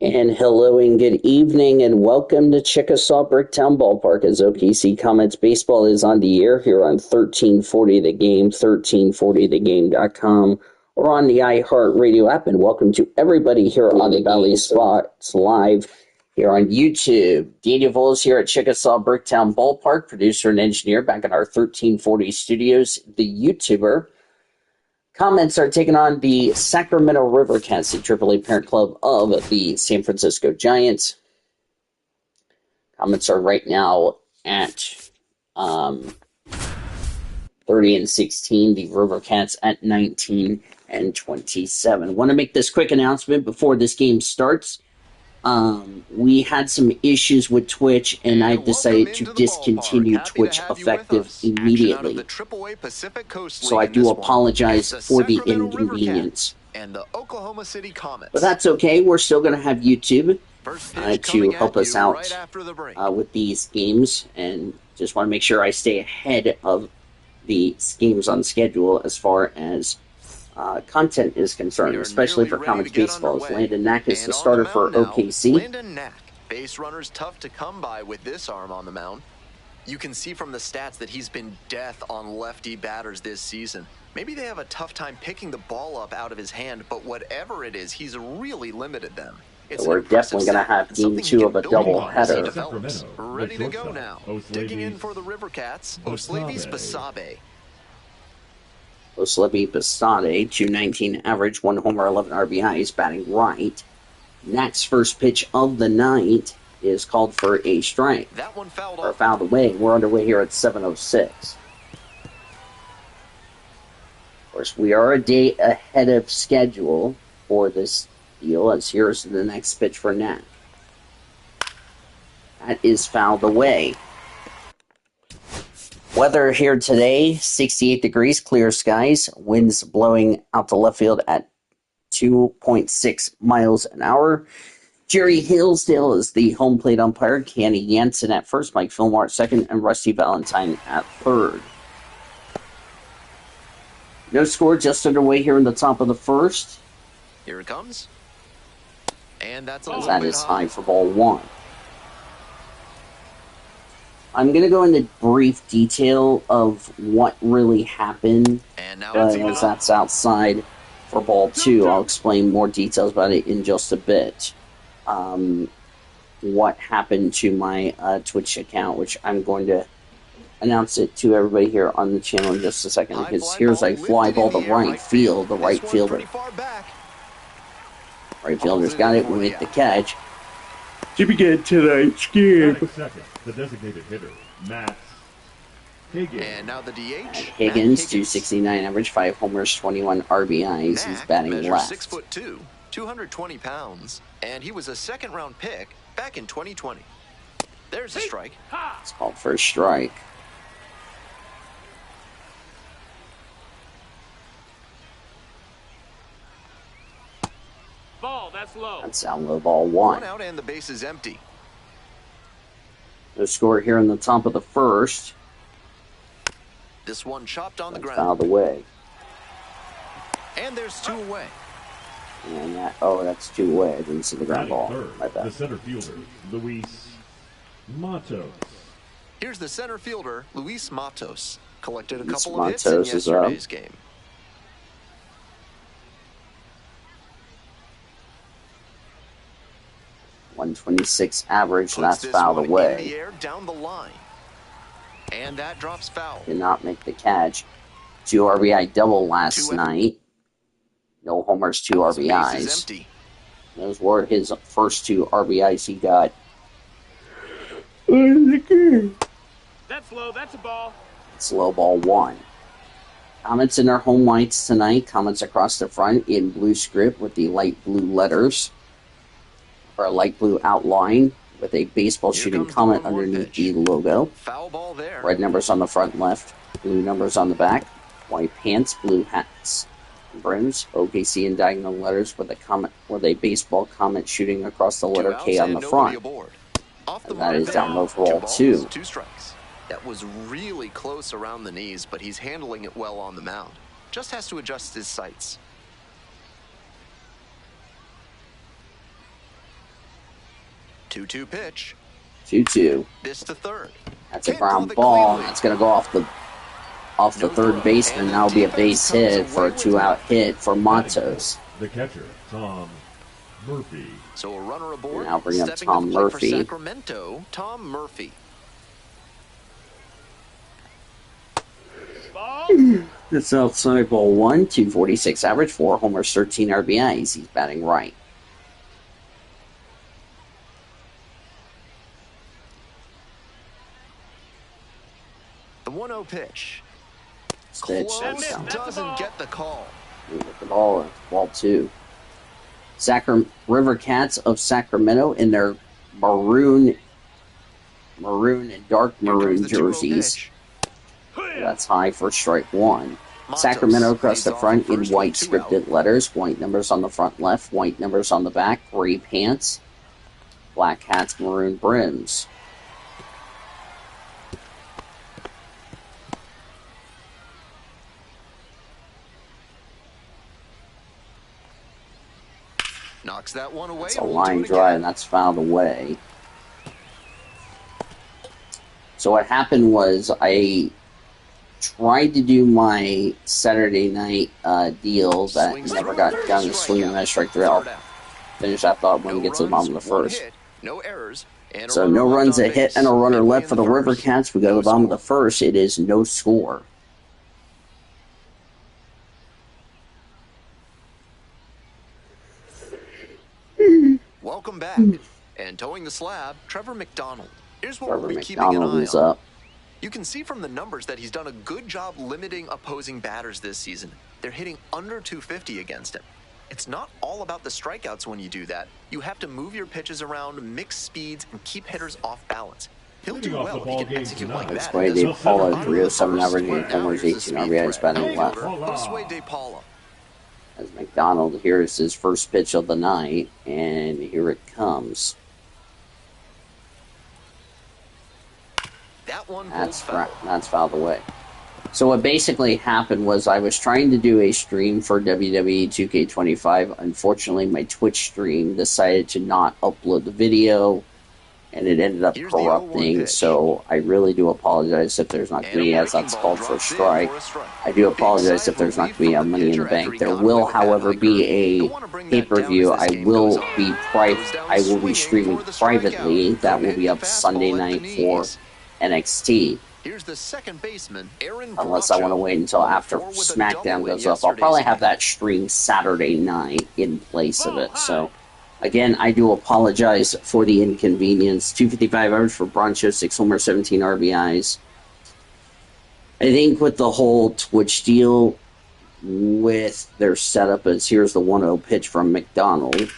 And hello and good evening and welcome to Chickasaw Bricktown Ballpark as OKC Comets baseball is on the air here on 1340 The Game, 1340thegame.com, or on the iHeartRadio app. And welcome to everybody here on the Valley Spots Live here on YouTube. Daniel Voles here at Chickasaw Bricktown Ballpark, producer and engineer back in our 1340 studios, the YouTuber. Comets are taking on the Sacramento River Cats, the AAA parent club of the San Francisco Giants. Comets are right now at 30-16. The River Cats at 19-27. Want to make this quick announcement before this game starts. We had some issues with Twitch, and I decided to discontinue Twitch effective immediately. So I do apologize for the inconvenience. And the Oklahoma City Comets. But that's okay. We're still going to have YouTube to help us out with these games, and just want to make sure I stay ahead of the games on schedule as far as content is concerned, especially for Comets baseball. Landon Knack is the starter for OKC. Landon Knack, base runner's tough to come by with this arm on the mound. You can see from the stats that he's been death on lefty batters this season. Maybe they have a tough time picking the ball up out of his hand, but whatever it is, he's really limited them. So we're definitely going to have game 2 of a doubleheader. Ready to go now. Digging in for the River Cats, Oslevi Basabe. Oslevi Basabe, 219 average, 1 homer, 11 RBIs, batting right. Knack's first pitch of the night is called for a strike. That one fouled or fouled away. We're underway here at 7:06. Of course, we are a day ahead of schedule for this deal, as here's the next pitch for Knack. That is fouled away. Weather here today, 68 degrees, clear skies, winds blowing out to left field at 2.6 miles an hour. Jerry Hillsdale is the home plate umpire, Kenny Jansen at first, Mike Fillmore at second, and Rusty Valentine at third. No score, just underway here in the top of the first. Here it comes. And that's that is high for ball 1. I'm going to go into brief detail of what really happened, but as that's outside for ball 2, I'll explain more details about it in just a bit. What happened to my Twitch account, which I'm going to announce it to everybody here on the channel in just a second, because here's a fly ball to right field, the right fielder. Right fielder's got it, we make the catch. To begin tonight's game. The designated hitter, Matt Higgins. And now the DH. Higgins, 269 average, 5 homers, 21 RBIs. He's batting left. 6'2", 220 pounds, and he was a second-round pick back in 2020. There's a strike. It's called for a strike. Ball, that's low. That's down low, ball 1. 1 out and the base is empty. No score here in the top of the first. This one chopped on the ground. Fouled away. And there's 2 away. And that's 2 away. I didn't see the ground ball. My bad. The center fielder, Luis Matos. Here's the center fielder, Luis Matos. Collected a Luis couple of hits Matos in yesterday's game. 126 average, and that's fouled away. In the air, down the line. And that drops foul. Did not make the catch. 2 RBI double last night. No homers, 2 RBIs. Those were his first 2 RBIs he got. That's low, that's a ball. It's low, ball 1. Comets in their home whites tonight. Comets across the front in blue script with the light blue letters. Or a light blue outline with a baseball shooting comet underneath the logo. Foul ball there. Red numbers on the front and left, blue numbers on the back, white pants, blue hats, brims, OKC in diagonal letters with a baseball comet shooting across the letter K on the front. And that is down low for ball 2. 2 strikes. That was really close around the knees, but he's handling it well on the mound. Just has to adjust his sights. 2-2 pitch. 2-2. This to third. That's a ground ball. That's going to go off the third baseman. That'll be a base hit for a 2-out hit for Matos. The catcher, Tom Murphy. So a runner aboard. Now bring up Stepping Tom to the plate Murphy. For Sacramento, Tom Murphy. Ball. That's outside ball 1, 246 average, 4 homers, 13 RBIs. He's batting right. The 1-0 pitch. Pitch. Close, That's doesn't get the call. with the ball, ball 2. Sacramento River Cats of Sacramento in their maroon and dark Here comes maroon the 2-0 jerseys. pitch. That's high for strike 1. Matos Sacramento across leads the off front in first white with 2 out. scripted letters, white numbers on the front left, white numbers on the back, gray pants, black hats, maroon brims. Knocks that one away. It's a and we'll line do it drive, again. and that's fouled away. So what happened was I tried to do my Saturday night deal that Swings never through. got done. Swing and miss, strike 3 out. Third out. Finish that thought when No we get to the bottom of the runs, 1 first. hit, no errors, and a So runner no left runs, on a hit, base. and a runner Midway left in for the River first. Cats. We go to No the bottom of score. the first. It is no score. Welcome back. And towing the slab, Trevor McDonald. Here's what Trevor we'll be keeping an McDonald eye is on. up. You can see from the numbers that he's done a good job limiting opposing batters this season. They're hitting under 250 against him. It's not all about the strikeouts when you do that. You have to move your pitches around, mix speeds, and keep hitters off balance. He'll Leading do off well the if he ball can game execute tonight. like That's that. why in they this follow one. 307 average, 8 Now homers, here's the 18 speed RBIs, threat. batting left. Josue De Paula. As McDonald, here's his first pitch of the night, and here it comes. That one That's foul. that's fouled away. So what basically happened was I was trying to do a stream for WWE 2K25. Unfortunately, my Twitch stream decided to not upload the video, and it ended up Here's the 0-1 corrupting. pitch. So I really do apologize if there's not going to be, as that's called, for a strike. I do apologize if there's not going to be a Money in the Bank. There will, however, be a pay-per-view. I will be streaming privately. That will be up Sunday night for NXT. Here's the second baseman, Aaron Unless I want to wait until after SmackDown goes up. I'll probably have that stream Saturday night in place of it. So, again, I do apologize for the inconvenience. 255 average for Broncho, 6 homers, 17 RBIs. I think with the whole Twitch deal, with their setup, as here's the 1-0 pitch from McDonald,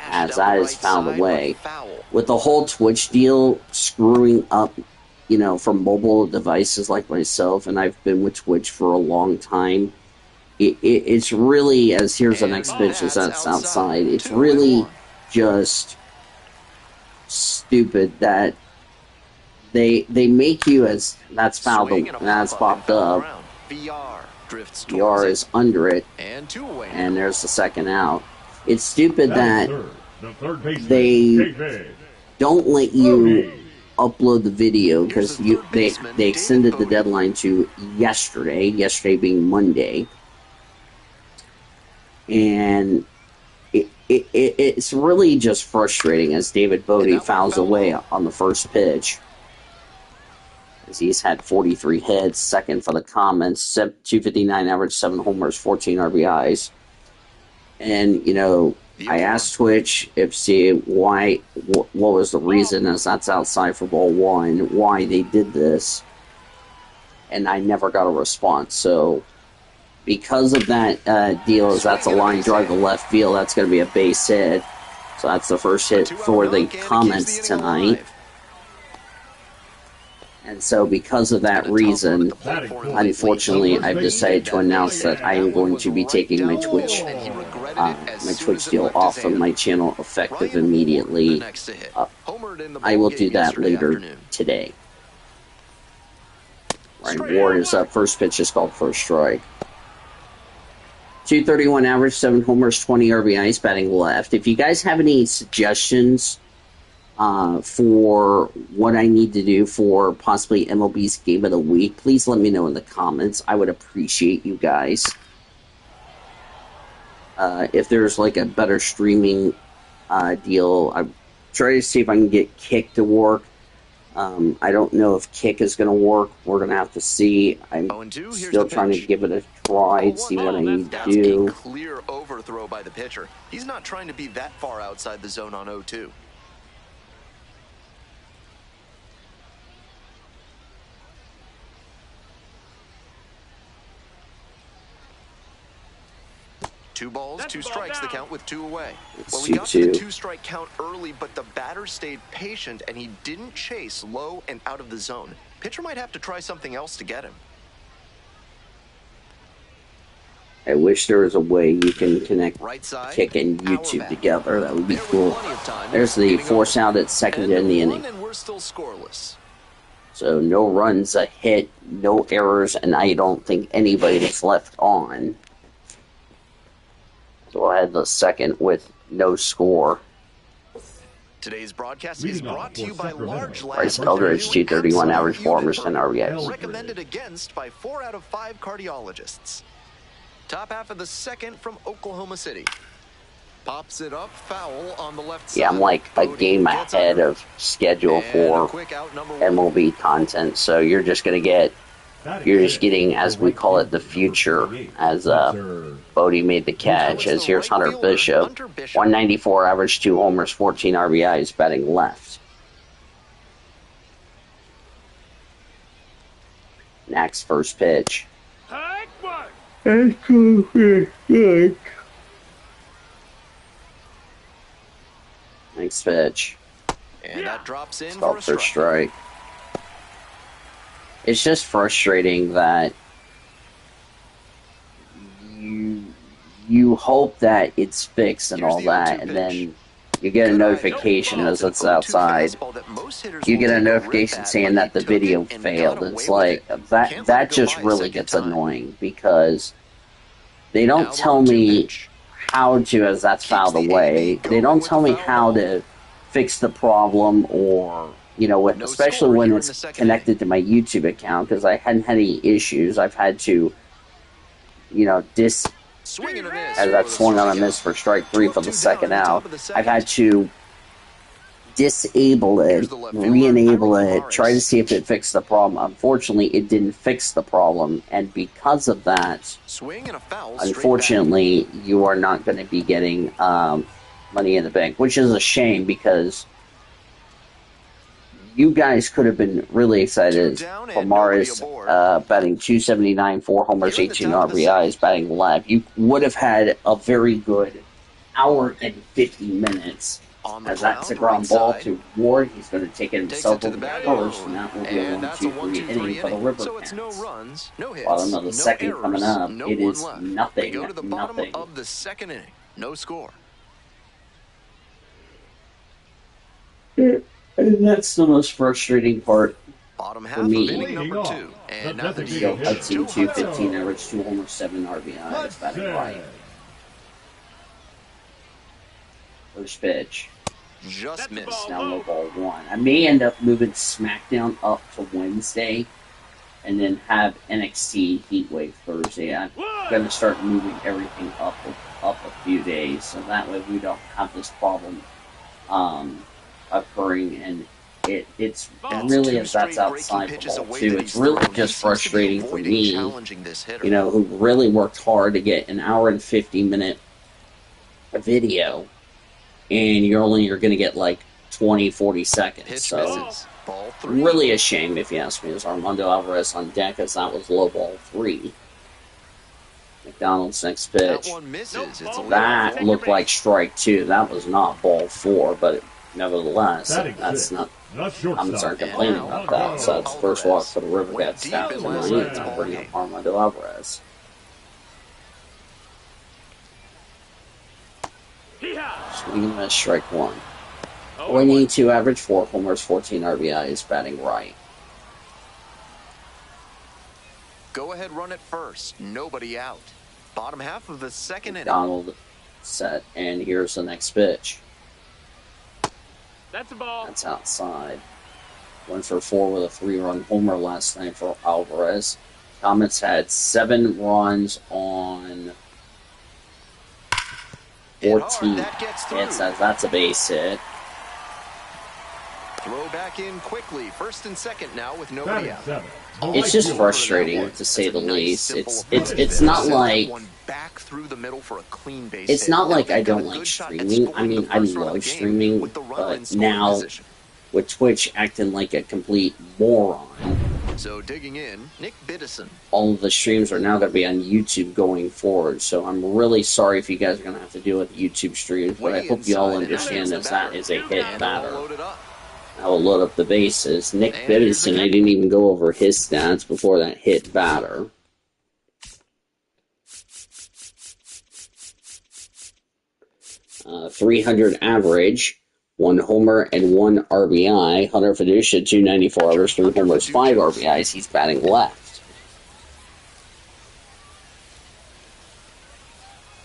as that is fouled away. With the whole Twitch deal screwing up, you know, from mobile devices like myself, and I've been with Twitch for a long time, it's really, as here's the next pitch, as that's outside, it's really just stupid that they make you, as that's fouled, and that's popped up, VR is under it, and there's the second out. It's stupid that they don't let you upload the video, because they extended the deadline to yesterday being Monday, and it's really just frustrating as David Bodie fouls away on the first pitch, as he's had 43 hits, second for the Comets, 259 average, 7 homers, 14 RBIs, and, you know, I asked Twitch what was the reason, as that's outside for ball 1, why they did this, and I never got a response. So because of that deal, as that's a line drive to left field, that's going to be a base hit. So that's the first hit for the Comets tonight. And so because of that reason, unfortunately, I've decided to announce that I am going to be taking my Twitch deal off of my channel effective immediately. I will do that later today. Ryan Ward is up. First pitch is called first strike. 231 average, 7 homers, 20 RBIs, batting left. If you guys have any suggestions for what I need to do for possibly MLB's Game of the Week, please let me know in the comments. I would appreciate you guys. If there's like a better streaming deal, I'm trying to see if I can get Kick to work. I don't know if Kick is going to work. We're going to have to see. I'm still trying to give it a try, see what I need to do. That's a clear overthrow by the pitcher. He's not trying to be that far outside the zone on 0-2. Two balls, two strikes, the count with two away. Well, we got to the two-strike count early, but the batter stayed patient, and he didn't chase low and out of the zone. Pitcher might have to try something else to get him. I wish there was a way you can connect Kick and YouTube together. That would be cool. There's the force out at second in the inning. And we're still scoreless. So no runs, a hit, no errors, and I don't think anybody's left on. So I had the second with no score. Today's broadcast is brought to you by Large Labs. Bryce Eldridge, 231 average, 4 homers, 10 RBIs. Recommended against by 4 out of 5 cardiologists. Top half of the second from Oklahoma City. Pops it up, foul on the left side. Yeah, I'm like a game ahead of schedule for MLB content, so you're just getting, as we call it, the future, as Bodie made the catch, as here's Hunter Bishop, 194 average, 2 homers, 14 RBIs, batting left. Next, first pitch. Next pitch. And that drops in Called for strike. It's just frustrating that you hope that it's fixed and all that, and then you get a notification as it's outside. You get a notification saying that the video failed. It's like that just really gets annoying because they don't tell me how to, as that's fouled away. They don't tell me how to fix the problem, or especially when it's connected to my YouTube account, because I hadn't had any issues. I've had to, as I've swung on a miss for strike 3 for the second out, I've had to disable it, re-enable it, try to see if it fixed the problem. Unfortunately, it didn't fix the problem, and because of that, unfortunately, you are not going to be getting money in the bank, which is a shame because you guys could have been really excited for Morris batting .279, 4 homers, 18 RBIs, batting left. You would have had a very good hour and 50 minutes. As that's a ground ball to Ward, he's going to take it himself over the first, and that will be a 1-2-3 inning for the River Cats. Bottom of the second coming up, it is nothing. Go to the bottom of the second inning, no score. And that's the most frustrating part Bottom half for me. of inning number 2. And now the Joe Hudson, 215 average, 2 homers, 7 RBIs, batting right. First pitch. Just missed. Now low ball 1. I may end up moving SmackDown up to Wednesday and then have NXT Heatwave Thursday. I'm going to start moving everything up a few days, so that way we don't have this problem occurring, and it's really, as that's outside the ball too, it's really just frustrating for me, who really worked hard to get an hour and 50-minute video, and you're going to get like 20-40 seconds. So really a shame, if you ask me. As Armando Alvarez on deck, as that was low ball 3. McDonald's next pitch. That looked like strike 2. That was not ball 4, but nevertheless, that's not. I'm sorry complaining about that. So that's the first walk for the River Cats out to the I'll bring up Armando Alvarez. Swing and miss, strike 1. 182 average, 4 homers, 14 RBIs, batting right. Go ahead, run it first. Nobody out. Bottom half of the second inning. McDonald set, and here's the next pitch. That's a ball. That's outside. 1 for 4 with a 3-run homer last night for Alvarez. Comets had 7 runs on 14 hits. That's a base hit. Throw back in quickly. First and second now with nobody out. It's just frustrating, to say the least. It's not like back through the middle for a clean base. it's not like I don't like streaming. I mean, I love streaming, but now with Twitch acting like a complete moron. So digging in, Nick Biddison. All of the streams are now going to be on YouTube going forward, so I'm really sorry if you guys are going to have to deal with YouTube streams, but I hope you all understand that is a hit batter. I will load up the bases. Nick Biddison, I didn't even go over his stats before that hit batter. .300 average, 1 homer and 1 RBI. Hunter Fiducia, 294 overs, 3 homers, 5 RBIs. He's batting left.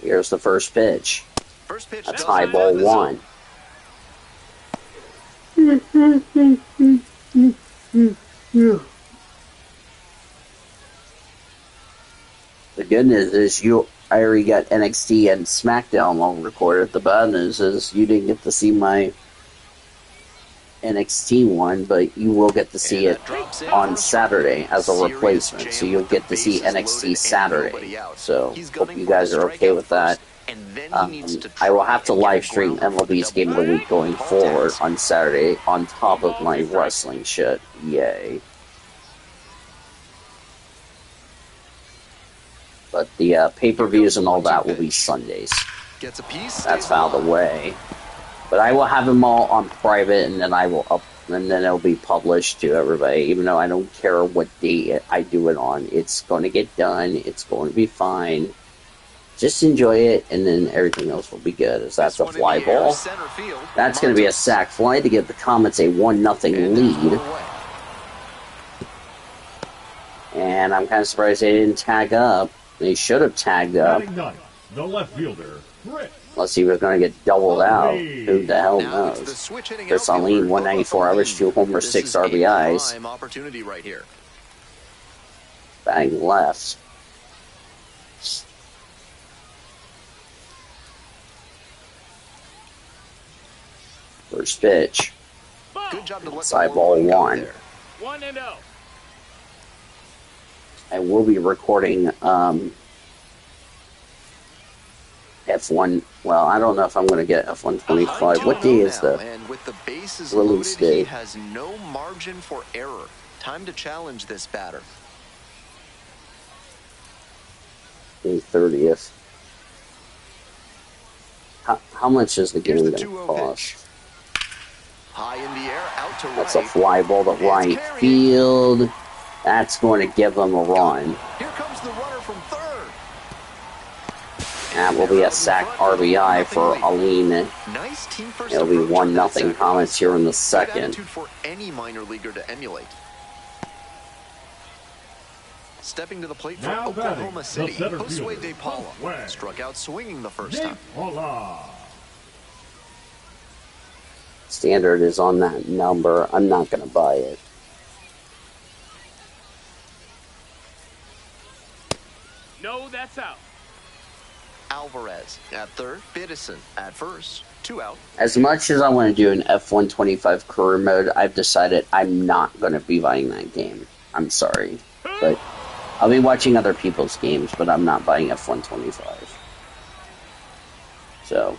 Here's the first pitch. That's high ball 1. The good news is I already got NXT and SmackDown all recorded. The bad news is you didn't get to see my NXT one, but you will get to see it on Saturday as a replacement. So you'll get to see NXT Saturday. So hope you guys are okay with that. I will have to live stream MLB's Game of the Week going forward on Saturday on top of my wrestling shit. Yay. But the pay-per-views and all that will be Sundays. That's out of the way. But I will have them all on private, and then it'll be published to everybody. Even though I don't care what date I do it on, it's going to get done. It's going to be fine. Just enjoy it, and then everything else will be good. As that's a fly ball. That's going to be a sac fly to give the Comets a 1-0 lead. And I'm kind of surprised they didn't tag up. They should have tagged up. The left fielder, Unless he was going to get doubled out. Who the hell knows? Chris Arlene, 194 average, 2 homers, 6 RBIs. Batting left. First pitch. Side ball 1. 1-0. I will be recording F1. Well, I don't know if I'm going to get F125. What day is the release date? He has no margin for error. Time to challenge this batter. May 30th. How much is the game going to cost? High in the air, out to That's a fly ball to right field. That's going to give them a run. Here comes the runner from third. That will be a sac RBI for Aline. It'll be 1-0 Comets here in the second. For any minor leaguer to emulate. Stepping to the plate for Oklahoma City, Josue De Paula struck out swinging the first time. Standard is on that number. I'm not going to buy it. No, that's out. Alvarez at third, Biddison at first, 2 out. As much as I want to do an F125 career mode, I've decided I'm not going to be buying that game. I'm sorry. But I'll be watching other people's games, but I'm not buying F125. So,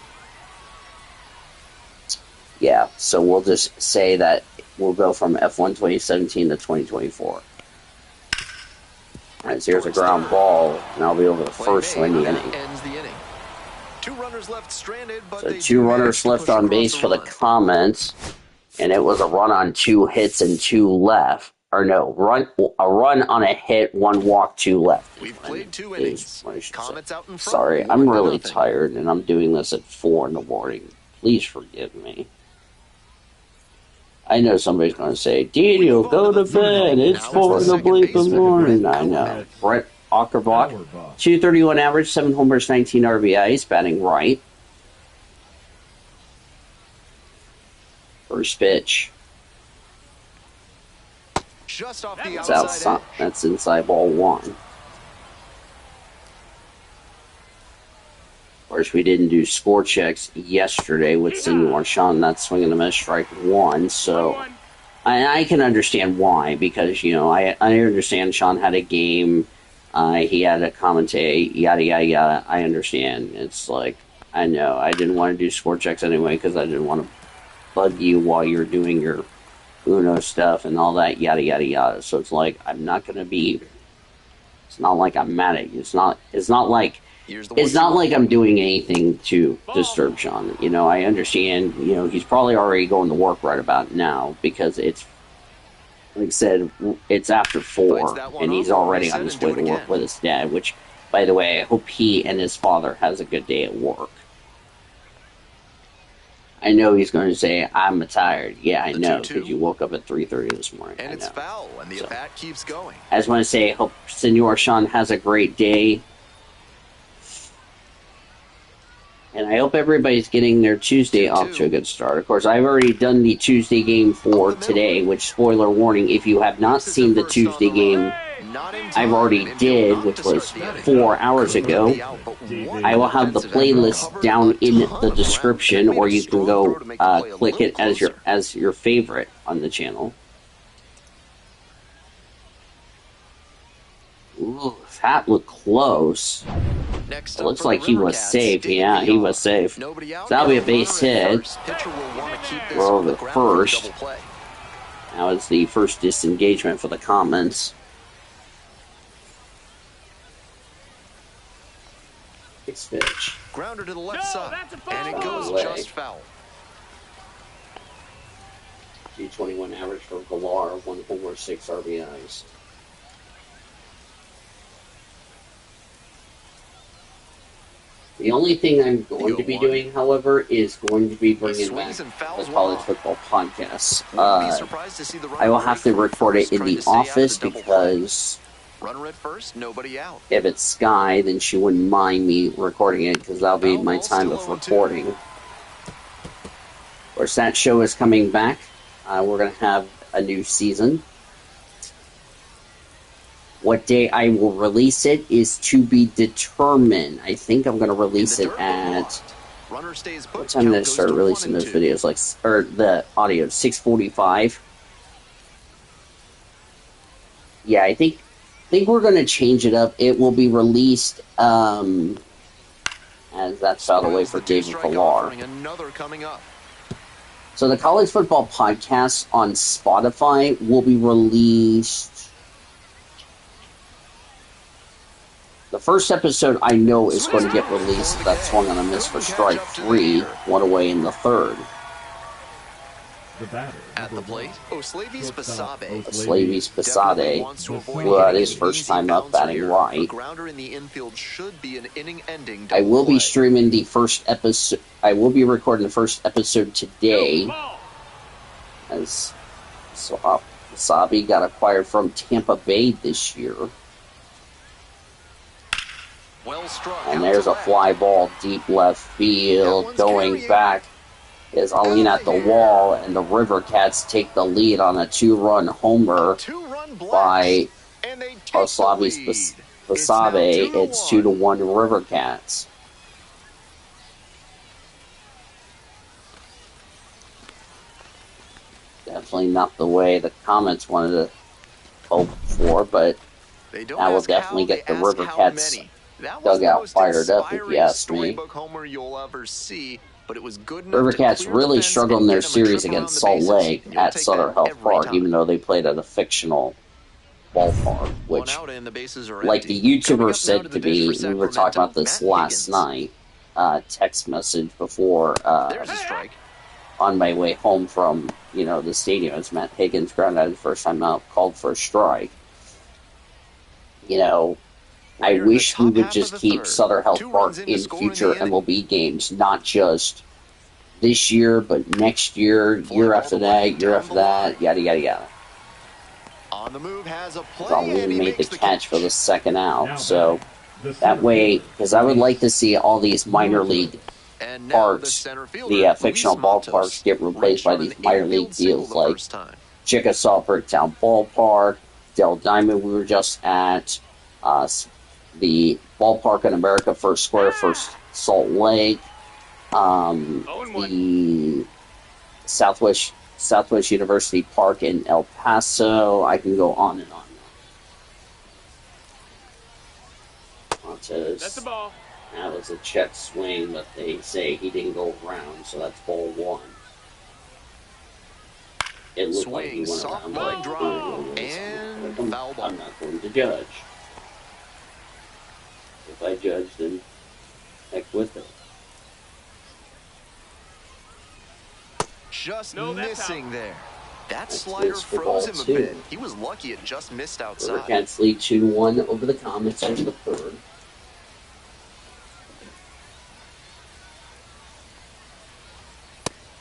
yeah. So we'll just say that we'll go from F1 2017 to 2024. Alright, so here's a ground ball, and I'll be over the first one in the inning. Two runners left stranded, but so 2 runners left on base for the Comets, and it was a run on 2 hits and 2 left. Or no, a run on a hit, 1 walk, 2 left. We've played 2 innings. Comets out in front. Sorry, I'm really tired, and I'm doing this at 4 in the morning. Please forgive me. I know somebody's going to say, Daniel, go to bed. It's 4 in the bleeping morning. I know. Brett Ackerbach, 231 average, 7 homers, 19 RBIs, batting right. First pitch. Just off the It's outside outside. edge. That's inside ball 1. Of course, we didn't do score checks yesterday with Senor Sean not swinging a miss, strike 1. So I can understand why, because, you know, I understand Sean had a game. He had to commentate, yada, yada, yada. I understand. It's like, I know. I didn't want to do score checks anyway because I didn't want to bug you while you're doing your Uno stuff and all that, yada, yada, yada. So it's like, I'm not going to be... It's not like I'm mad at you. It's not like I'm doing anything to disturb Sean. You know, I understand, you know, he's probably already going to work right about now because it's, like I said, it's after 4, and he's already on his way to work with his dad, which, by the way, I hope he and his father has a good day at work. I know he's going to say, I'm tired. Yeah, I know, because you woke up at 3:30 this morning. And it's foul, and the at-bat keeps going. I just want to say, I hope Senor Sean has a great day. And I hope everybody's getting their Tuesday off to a good start. Of course, I've already done the Tuesday game for today, which, spoiler warning, if you have not seen the Tuesday game, I've already did, which was 4 hours ago. I will have the playlist down in the description, or you can go click it as your favorite on the channel. Ooh, that looked close. It looks like he was safe. Yeah, he was safe. So that'll be a base hit. We're over the first. That was the first disengagement for the Comets. It's pitch. Grounder to the left side, and it goes just foul. 221 average for Galar, 1 homer, 6 RBIs. The only thing I'm going to be doing, however, is going to be bringing back the college football podcast. I will have to record it in the office because runner at first, nobody out. If it's Sky, then she wouldn't mind me recording it because that'll be my time of recording. Of course, that show is coming back. We're going to have a new season. What day I will release it is to be determined. I think I'm going to release it at... What time did I start releasing those videos? Or the audio, 6:45? Yeah, I think we're going to change it up. It will be released, as that's out of the way for David Villar. So the College Football Podcast on Spotify will be released... The first episode I know is going to get released. That swung on a miss for strike 3, 1 away in the third. At the plate, Oslavis Basabe. Oslavis Basabe, who had his first time up batting right. Grounder in the infield should be an inning-ending. I will be streaming the first episode. I will be recording the first episode today. As Basabe got acquired from Tampa Bay this year. Well struck. And there's a fly ball deep left field. Going back is Alina at the wall, and the River Cats take the lead on a 2-run homer by Oslavis Basabe. It's 2-1 River Cats. Definitely not the way the Comets wanted to hope for, but that will definitely get the River Cats dugout fired up, if you ask me. River Cats really struggled in their series against Salt Lake at Sutter Health Park, even though they played at a fictional ballpark, which, like the YouTuber said to me, we were talking about this last night, text message before, on my way home from, the stadium, as Matt Higgins grounded out the first time out, called for a strike. I wish we would just keep Sutter Health Park in future MLB games, not just this year, but next year, year after that, yada, yada, yada. On the move has a play. Alina made the catch for the second out, so that way, because I would like to see all these minor league And now the parks, center fielder, the Luis fictional Matos, ballparks, get replaced by reached these on an minor league infield single deals the like first time. Chickasaw Bricktown Ballpark, Del Diamond we were just at, the Ballpark in America First Square, First Salt Lake, 0-1. the Southwest University Park in El Paso. I can go on and on. That's the ball. That was a check swing, but they say he didn't go around, so that's ball one. It looked like he Swing, went soft around, line but drive, and foul ball. I'm not going to judge. If I judge, then heck with it. Just No, that's missing out. there. That That's slider missed for froze ball him a two. bit. He was lucky it just missed River outside. Cats lead 2-1 over the Comets in the third.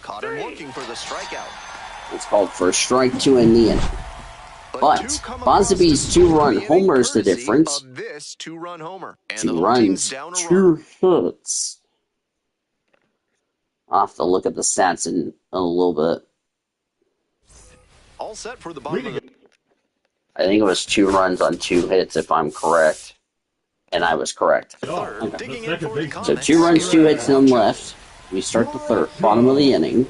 Caught him looking for the strikeout. It's called first strike to end the inning. But two come across Bonsabee's to close 2-run the inning, homer is the courtesy difference. of this two-run homer. And the 2 home team's runs, down a 2 run. hits. I'll have to look at the stats in a little bit. All set for the bottom of the... I think it was 2 runs on 2 hits, if I'm correct. And I was correct. Third, Okay. digging in for the So Comets. 2 runs, 2 hits, none left. We start the third, bottom of the inning.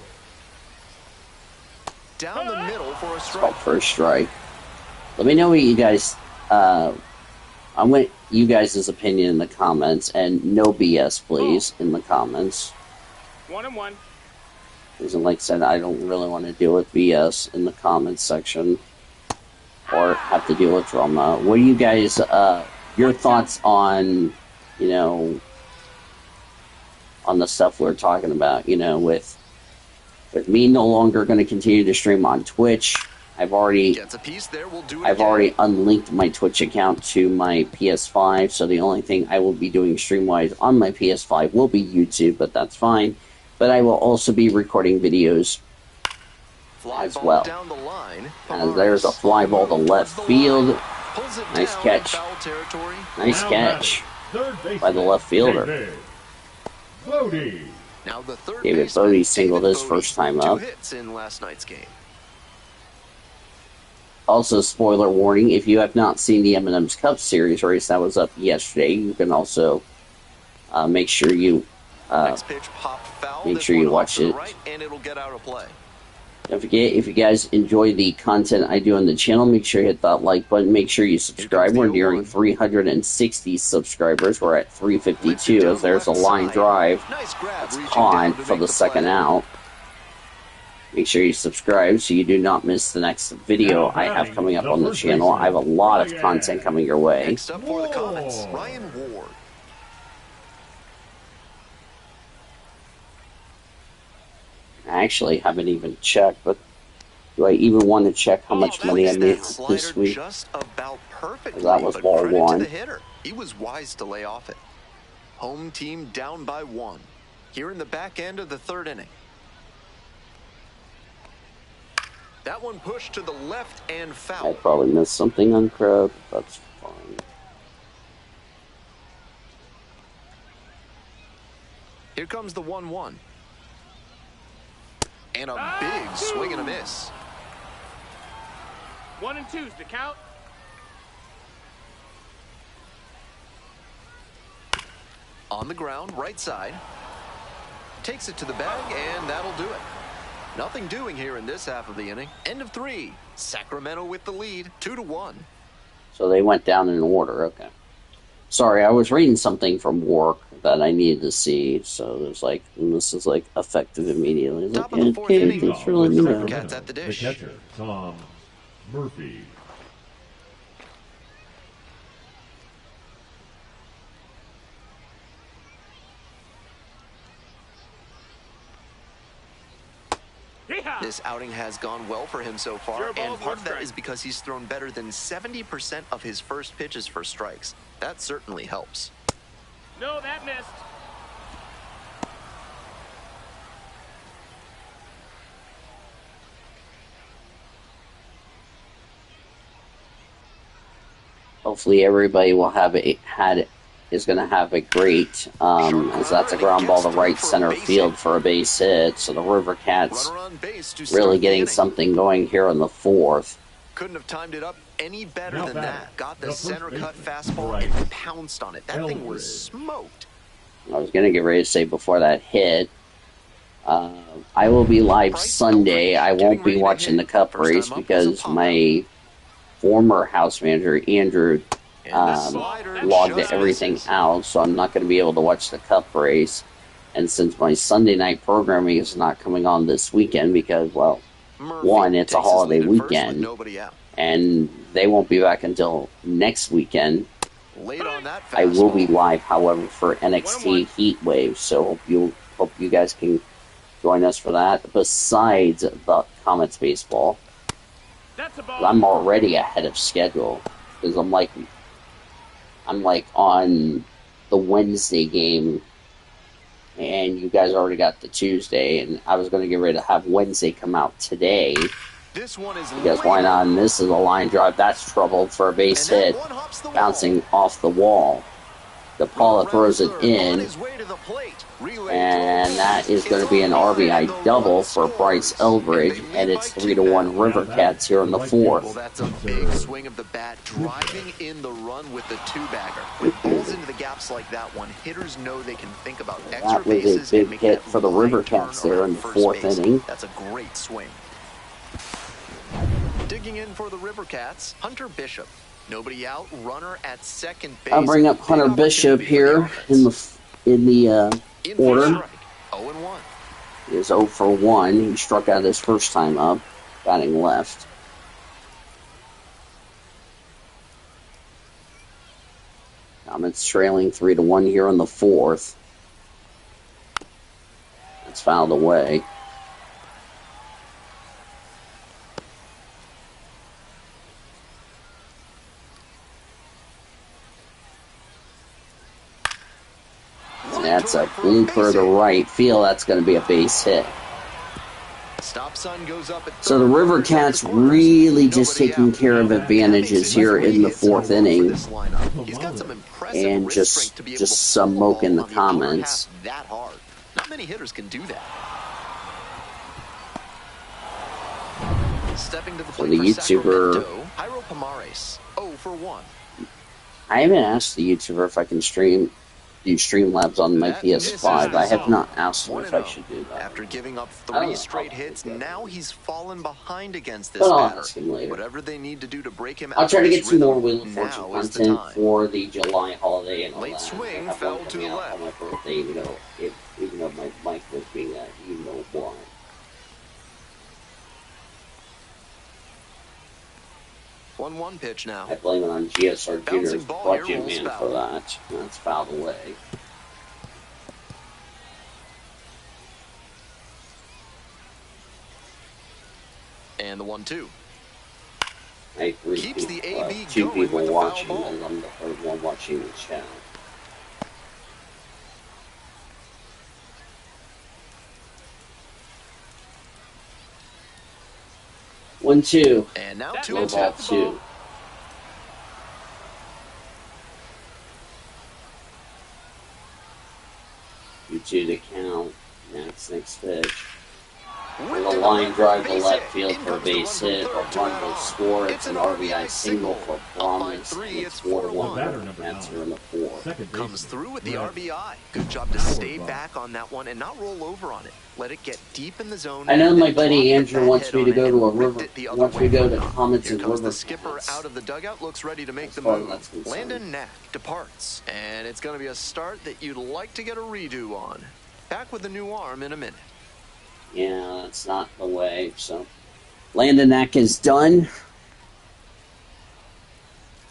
Down the middle for a It's strike. called first strike. Let me know what you guys... I want you guys' opinion in the comments. And no BS, please, in the comments. 1-1. Because like I said, I don't really want to deal with BS in the comments section. Or have to deal with drama. What do you guys... your thoughts on, you know... on the stuff we're talking about, you know, with me no longer going to continue to stream on Twitch. I've already Gets a piece there, we'll do it I've again. already unlinked my Twitch account to my PS5, so the only thing I will be doing stream-wise on my PS5 will be YouTube, but that's fine. But I will also be recording videos Fly as ball well. down the line. As there's a fly ball to left field. Pulls it Nice down catch. in foul territory. Nice Now catch third by the left fielder. David Bodie. Now the third David baseman, Bodie singled David his Bodie, first time 2 up. hits in last night's game. Also, spoiler warning, if you have not seen the M&M's Cup Series race that was up yesterday, you can also make sure you Next pitch popped foul. make This sure you one off watch to the it. right, and it'll get out of play. Don't forget, if you guys enjoy the content I do on the channel, make sure you hit that like button. Make sure you subscribe. We're nearing 360 subscribers. We're at 352 as there's a line drive. Nice grab, That's reaching caught down to for make the second play. out. Make sure you subscribe so you do not miss the next video I have coming up on the channel. I have a lot of content coming your way. Next up for the Comets, Ryan Ward. I actually haven't even checked, but do I even want to check how much money I made That this slider week? just about perfectly, That was but ball credit one. to the hitter. He was wise to lay off it. Home team down by 1. Here in the back end of the third inning. That one pushed to the left and I foul. probably missed something on crowd. That's fine. Here comes the 1-1. And a big swing and a miss. 1 and 2's the count. On the ground, right side. Takes it to the bag, and that'll do it. Nothing doing here in this half of the inning. End of 3. Sacramento with the lead, 2-1. So they went down in order. Okay. Sorry, I was reading something from work that I needed to see. So there's like, and this is like effective immediately. It's Top like, of the fourth okay, inning. thanks for letting me know. Cats at the dish. The catcher, Tom Murphy. Yeehaw! This outing has gone well for him so far, Zero balls, and part of one that strike. is because he's thrown better than 70% of his first pitches for strikes. That certainly helps. No, that missed. Hopefully everybody will have had is going to have a great, as that's a ground ball to right center field for a base hit. So the River Cats really getting something going here in the fourth. Couldn't have timed it up any better than that. Got the center cut fastball Right. and pounced on it. That thing was smoked. I was going to get ready to say before that hit, I will be live Sunday. I won't be watching the Cup race because my former house manager, Andrew, logged everything out, so I'm not going to be able to watch the Cup race. And since my Sunday night programming is not coming on this weekend because, well, one, it's a holiday weekend, and they won't be back until next weekend. I will be live, however, for NXT Heat Wave, so hope you guys can join us for that. Besides the Comets baseball, I'm already ahead of schedule because I'm like on the Wednesday game, and you guys already got the Tuesday, and I was going to get ready to have Wednesday come out today. This one is Because why not? And this is a line drive. That's trouble for a base hit, bouncing off the wall. DePaula throws it in, and that is going to be an RBI double for Bryce Eldridge, and it's 3-1 River Cats here in the fourth. Well, that's a big swing of the bat, driving in the run with the two-bagger. With balls into the gaps like that one, hitters know they can think about extra That was bases a big and make hit that for the wide River turn Cats there around in the first fourth base. inning. That's a great swing. Digging in for the River Cats, Hunter Bishop. Nobody out, runner at second base. I'll bring up Hunter Bishop here in the order. 0-1. He is 0 for 1. He struck out his first time up, batting left. Comets trailing 3-1 here in the fourth. It's fouled away. That's a blooper to right field. That's going to be a base hit. Stop sign goes up at So the River Cats really just taking care of advantages here in the fourth inning, He's got some impressive and wrist strength to be able to just pull the smoking ball the on Comets. upper half that hard. Not many hitters can do that. Stepping to the So plate the for YouTuber- Sacramento, Jairo Pomares, 0 for 1. I haven't asked the YouTuber if I can do Streamlabs on my PS5. I have not asked him if I should do that. After giving up I don't 3 know. straight hits, now he's fallen behind against this But I'll batter. ask him later. Whatever they need to do to break him I'll out try to of get his some more rhythm, Wheel of Fortune now is the content time. for the July holiday and all Late that. swing, I have fell one to coming out left. on my birthday, even though my mic was being that, you know why. 1-1 pitch now. I blame it on GSR Bouncing Jr.'s ball here, budget rolls man foul. for that. That's fouled away. And the 1-2. I agree. Keeps the AB two going people with the foul watching, ball. and I'm the third one watching the channel. One, two. And now That 2 Low and 2. ball two. You two to count. Next pitch. And the line drive to left field for a base hit. A run will score. It's an RBI single for Promise. And it's 4-1. Batter number That's here 9. in the fourth. Second Comes baseman, through with the Brett. RBI. Good job to stay back on that one and not roll over on it. Let it get deep in the zone. I know and my then buddy drop Andrew the wants bat me head to on go it to a and whipped river. it the other Wants me to way. go to Comets Here and comes River the skipper Cats. out of the dugout, looks ready to make As the far as move. that's concerned. Landon Knack departs, and it's going to be a start that you'd like to get a redo on. Back with the new arm in a minute. Yeah, that's not the way. So, Landon Knack is done.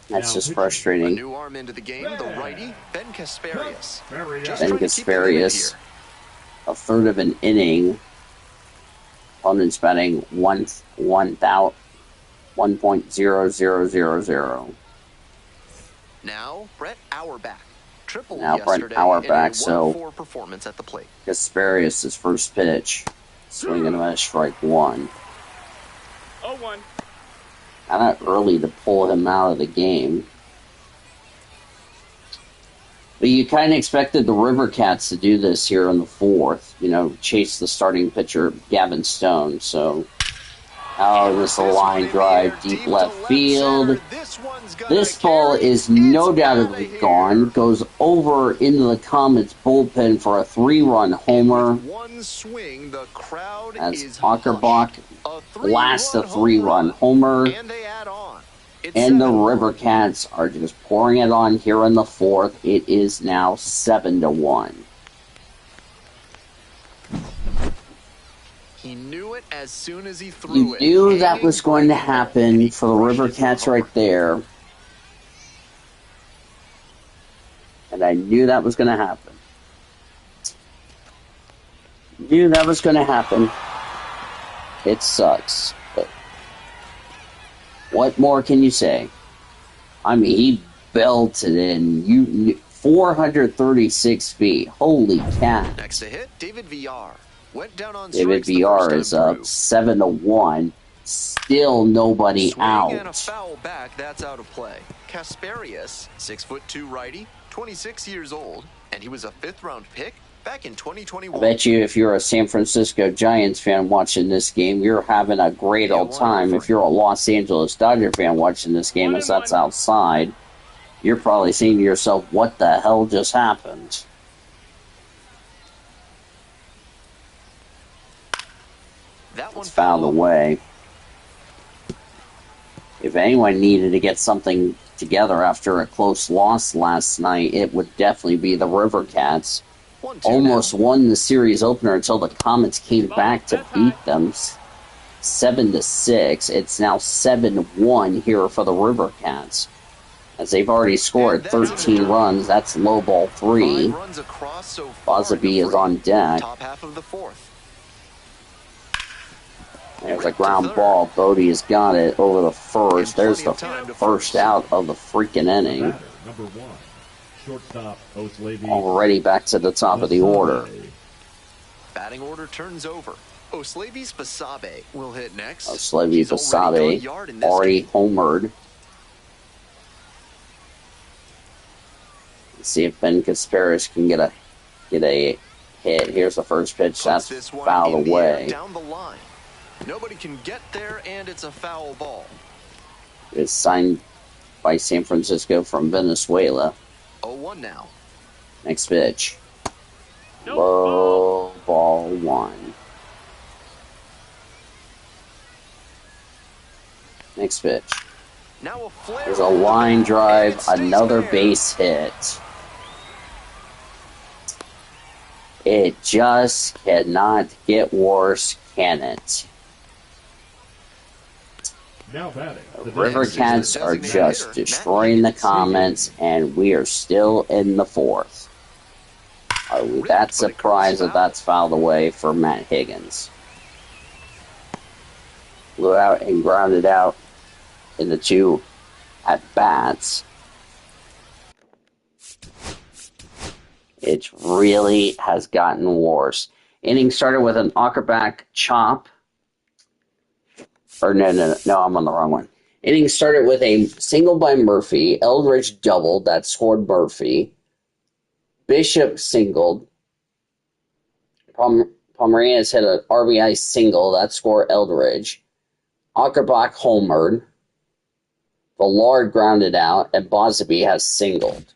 That's Now just pitching. A frustrating. new arm into the game, the righty, Ben Kasparius. Very Just up. Ben trying to keep the limit Kasparius, here. a third of an inning. Opponent's batting 1.0000. Now, Brett Auerbach. Triple Now Brett yesterday Auerbach, in a so- 1-4 performance at the plate. Kasparius' first pitch. Swing and a miss, strike one. 0-1. Kind of early to pull him out of the game. But you kind of expected the River Cats to do this here in the fourth. You know, chase the starting pitcher, Gavin Stone. So, this is a line drive, deep left field. This ball is no doubtedly gone. Goes over into the Comets bullpen for a 3-run homer. As Ackerbach blasts a 3-run homer. And the River Cats are just pouring it on here in the fourth. It is now 7-1. He knew it as soon as he threw it. You knew that was going to happen for the River Cats right there. And I knew that was going to happen. Knew that was going to happen. It sucks. But what more can you say? I mean, he belted in 436 feet. Holy cat. Next to hit, David VR. Went down on David VR is up 7-1. Still nobody out. And a foul back, that's out of play. Kasperius, 6'2" righty, 26 years old, and he was a 5th-round pick back in 2021. I bet you if you're a San Francisco Giants fan watching this game, you're having a great old time. If you're a Los Angeles Dodger fan watching this game, as that's outside, you're probably saying to yourself, what the hell just happened? That one fouled away. If anyone needed to get something together after a close loss last night, it would definitely be the River Cats. Almost won the series opener until the Comets came back to beat them 7-6. It's now 7-1 here for the River Cats, as they've already scored 13 runs. That's low ball 3. Bosby is on deck. Top half of the fourth. There's a ground ball. Bodie has got it over the first. There's the first out of the freaking inning. Number 1, shortstop Oslavy. Already back to the top of the order. Batting order turns over. Oslavy Spasabe will hit next. Oslavy Spasabe already homered. Let's see if Ben Kasparis can get a hit. Here's the first pitch. That's fouled away. Down the line. Nobody can get there, and it's a foul ball. It's signed by San Francisco from Venezuela. 0-1 now. Next pitch. Low ball 1. Next pitch. Now a flare. There's a line drive, another base hit. It just cannot get worse, can it? Now batting. The River Cats are just destroying the Comets, and we are still in the fourth. Are we that surprised that that's fouled away for Matt Higgins? Blew out and grounded out in the 2 at-bats. It really has gotten worse. Inning started with an Ackerback chop. Or no, I'm on the wrong one. Inning started with a single by Murphy. Eldridge doubled. That scored Murphy. Bishop singled. Pomeranian hit an RBI single. That scored Eldridge. Ackerbach homered. Villard grounded out. And Bosby has singled.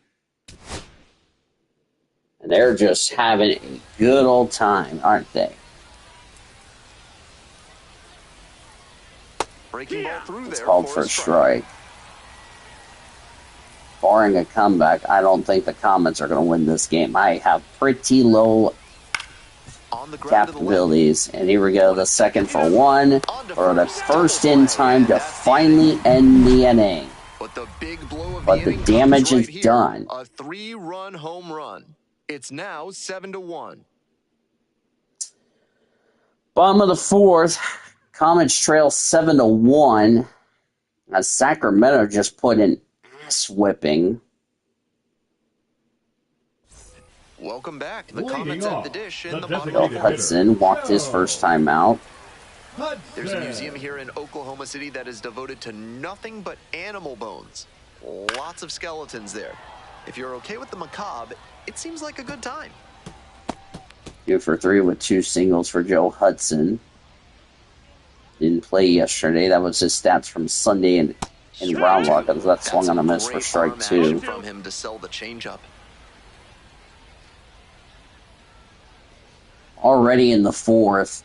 And they're just having a good old time, aren't they? Breaking ball through It's there called for a strike. Barring a comeback, I don't think the Comets are going to win this game. I have pretty low capabilities. And here we go, the second for 1, or the first in time to finally end the inning. But the big blow of But the damage is done. A 3-run home run. It's now 7-1. Bottom of the fourth, Comets trail 7-1. As Sacramento just put an ass whipping. Welcome back. The Comets at the dish in the bottom. Bill Hudson walked his first time out. There's a museum here in Oklahoma City that is devoted to nothing but animal bones. Lots of skeletons there. If you're okay with the macabre, it seems like a good time. 2 for 3 with 2 singles for Joe Hudson. Didn't play yesterday. That was his stats from Sunday in Round Rock. That swung on a miss for strike 2. From him to sell the changeup. Already in the 4th.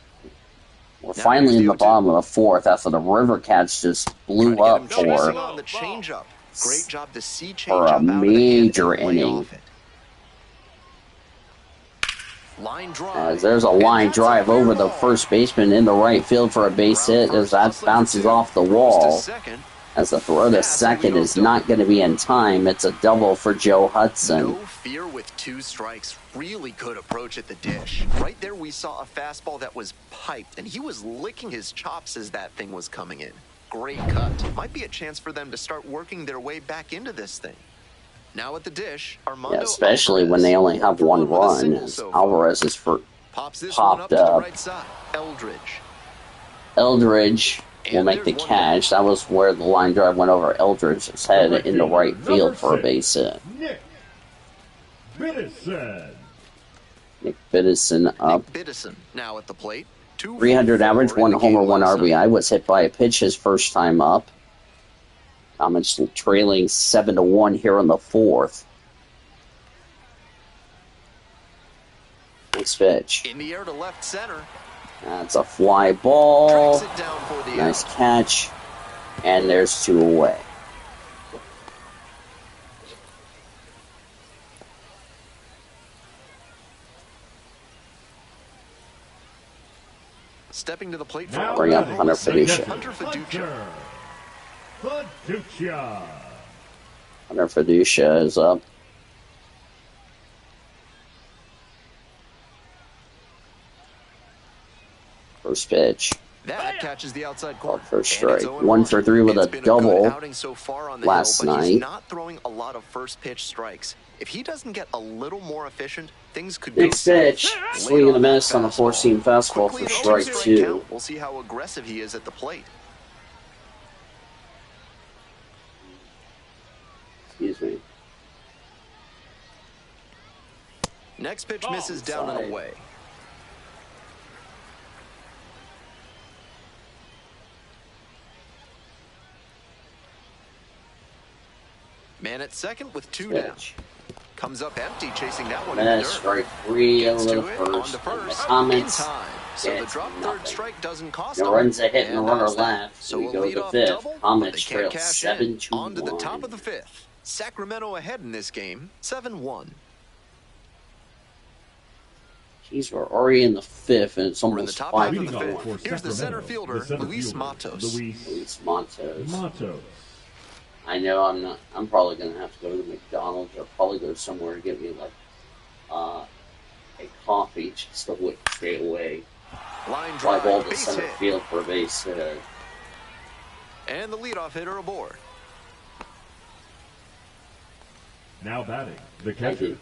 We're finally in the bottom of the 4th after the River Cats just blew up for the changeup. Great job to see changeup a major inning. Line drive. As there's a line drive over the first baseman in the right field for a base hit as that bounces off the wall. As the throw to second is not going to be in time. It's a double for Joe Hudson. No fear with 2 strikes. Really good approach at the dish. Right there we saw a fastball that was piped, and he was licking his chops as that thing was coming in. Great cut. Might be a chance for them to start working their way back into this thing. Now at the dish, Armando especially Alvarez. when they only have 1 run. As Alvarez is popped up. Right side. Eldridge will make the catch. That was where the line drive went over Eldridge's head in the right field for a base hit. Nick Biddison. Nick Biddison up. Nick Biddison now at the plate. 300 average, 1 homer, 1 RBI. Was hit by a pitch his first time up. Comets trailing 7-1 here in the 4th. Nice pitch. In the air to left center. That's a fly ball. Nice catch. And there's 2 away. Stepping to the plate Now bring up Hunter Fiducia. Fiducia. Fiducia. Hunter Fiducia is up. First pitch. That catches the outside corner. First strike. 1 for 3 with a double so far on the last hill, but night. He's not throwing a lot of first pitch strikes. If he doesn't get a little more efficient, things could go Next pitch. Swing and a miss on a 4-seam fastball for strike 2. We'll see how aggressive he is at the plate. Excuse me. Next pitch misses down and away. Man at second with 2 down. Comes up empty, chasing that one in the dirt. Strike 3 Gets over to the it, first. on the first, The Comets. in time. So the drop third strike doesn't cost No them. runs a hit and a runner that's that. left. So We a go to leadoff 5th. double, Comets but they trail can't cash in. 7-1. On to the top of the 5th. Sacramento ahead in this game, 7-1. Jeez, we're already in the 5th, and it's We're in the almost top half 5 of the Leading off 5th. for Here's the center Sacramento, fielder, the center Luis fielder, Matos. Luis Matos. Matos. I know I'm probably going to have to go to the McDonald's or probably go somewhere to get me like a coffee just to stay away. Line Fly drive, ball to base center hit. field for a base hit. And the leadoff hitter aboard. Now batting, the I catcher,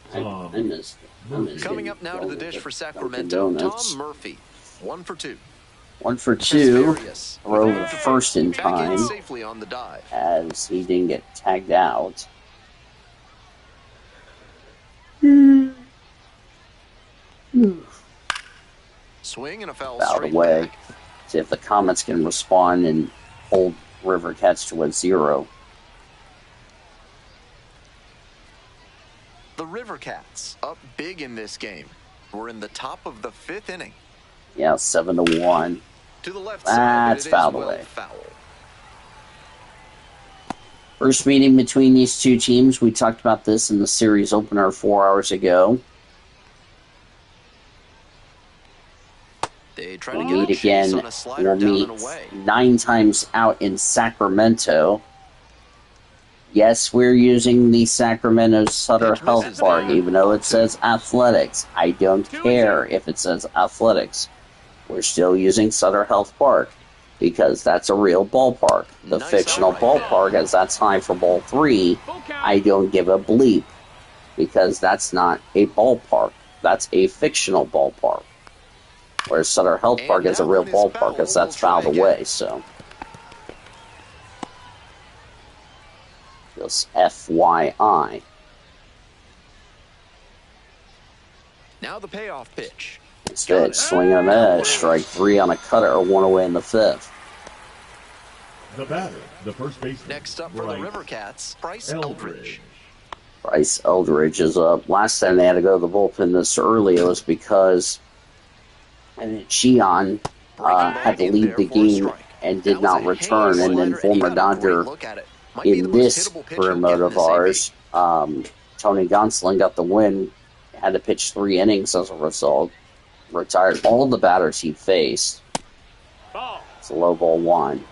missed it. Coming up now to the dish for Sacramento, Tom Murphy. 1 for 2. 1 for 2. Various. Throw the first in Back time in safely on the dive. as he didn't get tagged out. Swing and a foul Out straight away. back. See if the Comets can respond and hold River Cats to a 0. The River Cats up big in this game. We're in the top of the 5th inning. Yeah, 7-1. To the left That's side, fouled but it is away. well foul. First meeting between these two teams. We talked about this in the series opener 4 hours ago. They try to We'll get meet a chase again. on a slider We'll down meet and away. 9 times out in Sacramento. Yes, we're using the Sacramento Sutter Pitch Health misses Park, there. even though it says athletics. I don't care if it says athletics. We're still using Sutter Health Park because that's a real ballpark. The Nice fictional out right ballpark, as that's high for ball 3, I don't give a bleep because that's not a ballpark. That's a fictional ballpark. Whereas Sutter Health Park is a real ballpark, as that's fouled away. So, just FYI. Now the payoff pitch. Instead, swing and a miss. Strike 3 on a cutter, 1 away in the 5th. The batter, the first baseman. Next up for the River Cats, Bryce Eldridge. Bryce Eldridge is up. Last time they had to go to the bullpen this early, it was because Sheehan had to leave the game and did not return. And then former Dodger in this career mode of ours, Tony Gonsolin got the win, had to pitch 3 innings as a result, retired all the batters he faced. It's a low ball 1.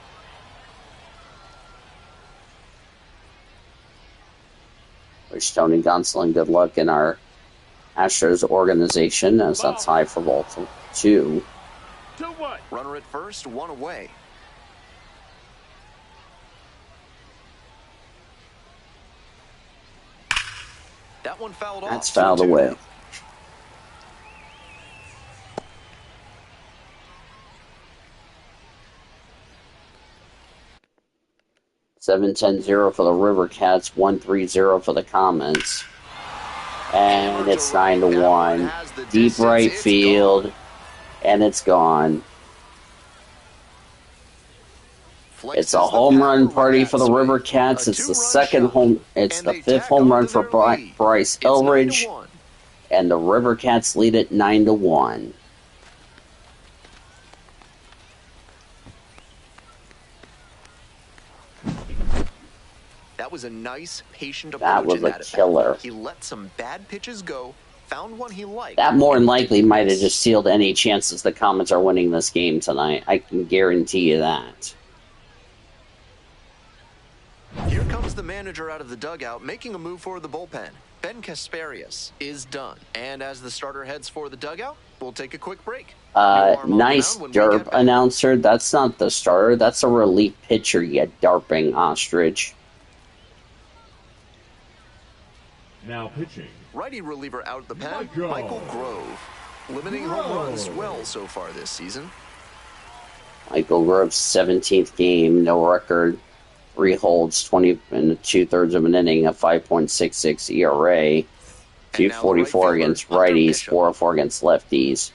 Wish Tony Gonsolin good luck in our Astros organization, as that's high for ball 2. 2-1. Runner at first, 1 away. That one fouled off. That's fouled away. Seven 10-0 for the River Cats, 1-3-0 for the Comets. And it's 9-1. Deep right field, and it's gone. It's a home run party for the River Cats. It's the it's the 5th home run for Bryce Eldridge, and the River Cats lead it 9-1. That was a nice, patient approach. That was a killer. He let some bad pitches go, found one he liked. That more than likely might have just sealed any chances the Comets are winning this game tonight. I can guarantee you that. Here comes the manager out of the dugout, making a move for the bullpen. Ben Kasparius is done. And as the starter heads for the dugout, we'll take a quick break. Nice derp announcer. That's not the starter. That's a relief pitcher, you darping ostrich. Now pitching. Righty reliever out of the pen, Michael Grove. Limiting home runs well so far this season. Michael Grove's 17th game, no record. 3 holds, 20 and 2/3 of an inning, a 5.66 ERA, 244 against righties, 404 against lefties.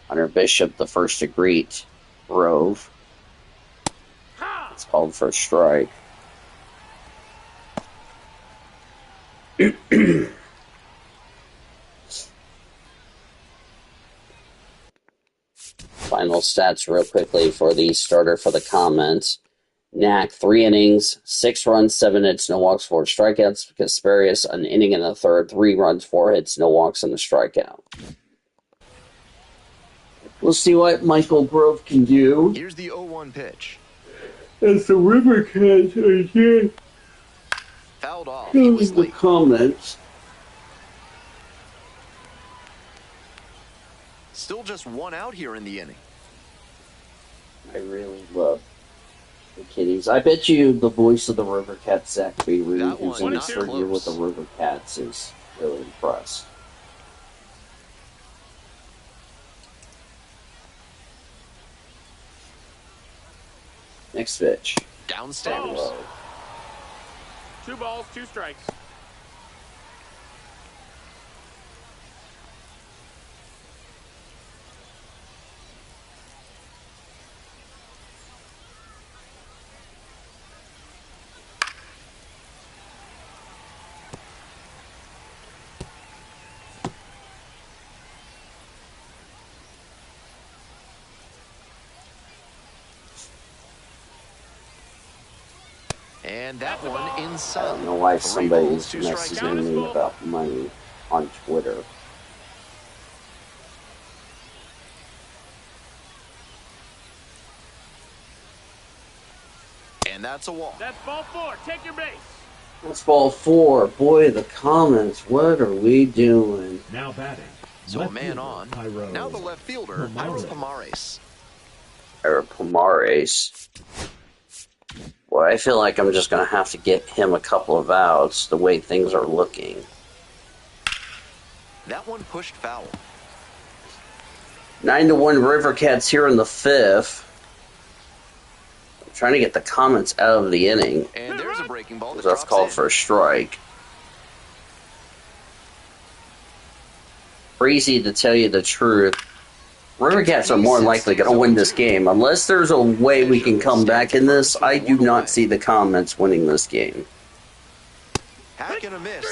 Hunter Bishop, the first to greet Grove. It's called for a strike. Final stats real quickly for the starter for the Comets. Knack, 3 innings, 6 runs, 7 hits, no walks, 4 strikeouts. Kasparius, an inning and a third, 3 runs, 4 hits, no walks, and a strikeout. We'll see what Michael Grove can do. Here's the 0-1 pitch. As the River Cats are here. Fouled off. He was The late. Comets. Still just 1 out here in the inning. I really love the Kitties. I bet you the voice of the River Cats, Zach Beery, That who's one in his not third year with close. the River Cats, is really impressed. Next pitch. Downstairs. Low. 2 balls, 2 strikes. And that one inside. I don't know why 3 somebody's balls, 2 strikes. messaging me about money on Twitter. And that's a walk. That's ball 4. Take your base. That's ball 4. Boy, the Comets, what are we doing? Now batting. So a Left man fielder, on. Tyro. Now the left fielder, Pomares. Pomares. Or Pomares. Boy, I feel like I'm just going to have to get him a couple of outs the way things are looking. That one pushed foul. 9-1 River Cats here in the 5th. I'm trying to get the Comets out of the inning. And there's a breaking ball that That's drops called in. for a strike. crazy to tell you the truth. River Cats are more likely going to win this game. Unless there's a way we can come back in this, I do not see the Comets winning this game.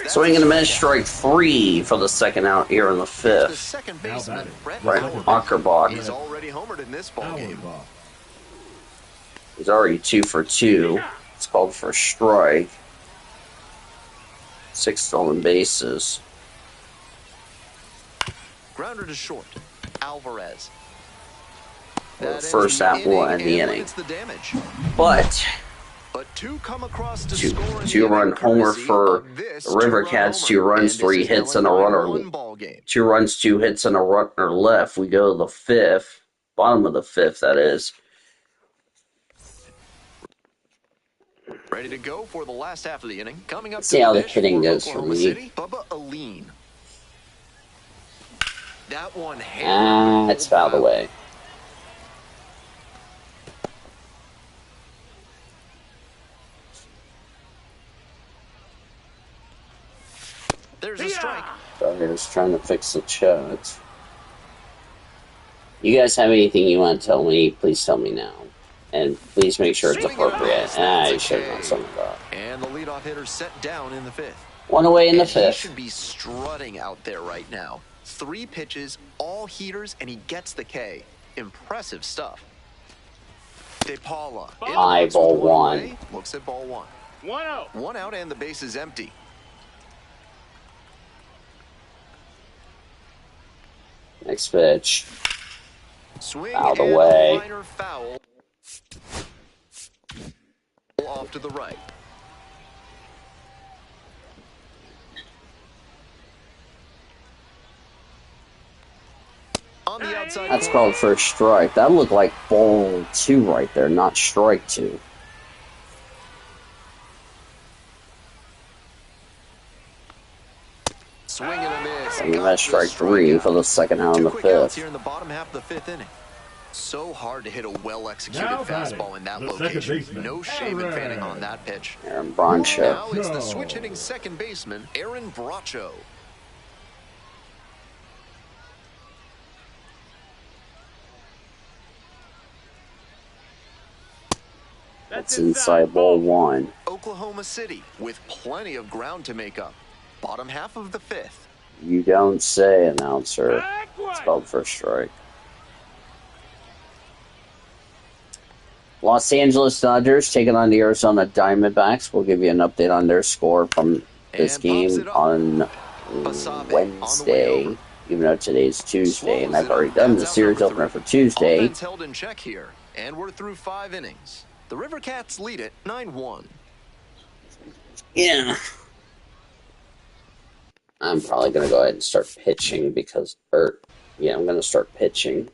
Swing and a miss, strike 3 for the second out here in the 5th. Second baseman, Right, Ackerbach. He's already homered in this ball game. He's already 2 for 2. It's called for a strike. 6 stolen bases. Grounder to short. Alvarez. Well, first out will end the inning. But two come across to two-run homer for the River Cats. 2 runs, 3 hits, and a runner. 2 runs, 2 hits, and a runner left. We go to the 5th, bottom of the 5th, that is. Ready to go for the last half of the inning. Coming up. See how the hitting goes for me. Bubba Aline. That one. It's out of the way. There's a strike. Sorry, I was trying to fix the chat. You guys have anything you want to tell me, please tell me now. And please make sure it's appropriate. I should have done something about it. And the leadoff hitter set down in the 5th. 1 away in the 5th. He should be strutting out there right now. 3 pitches, all heaters, and he gets the K. Impressive stuff. DePaula. High ball 1. Looks at ball 1. 1-0. 1 out and the base is empty. Next pitch. Swing out of the and way. A minor foul. Off to the right. On the outside. That's called for a strike. That looked like ball 2 right there, not strike 2. Swing and a miss. And that's strike 3 for the second out in the 5th. Here in the bottom half of the 5th inning. So hard to hit a well-executed fastball in that location. No shame in fanning on that pitch. Aaron Bracho. Now it's the switch-hitting second baseman, Aaron Bracho. That's inside ball 1. Oklahoma City with plenty of ground to make up. Bottom half of the 5th. You don't say, announcer. It's called for a strike. Los Angeles Dodgers taking on the Arizona Diamondbacks. We'll give you an update on their score from this game on Wednesday, even though today's Tuesday, and I've already done the series opener for Tuesday. Offense held in check here, and we're through 5 innings. The River Cats lead it 9-1. Yeah. I'm probably going to go ahead and start pitching because, I'm going to start pitching.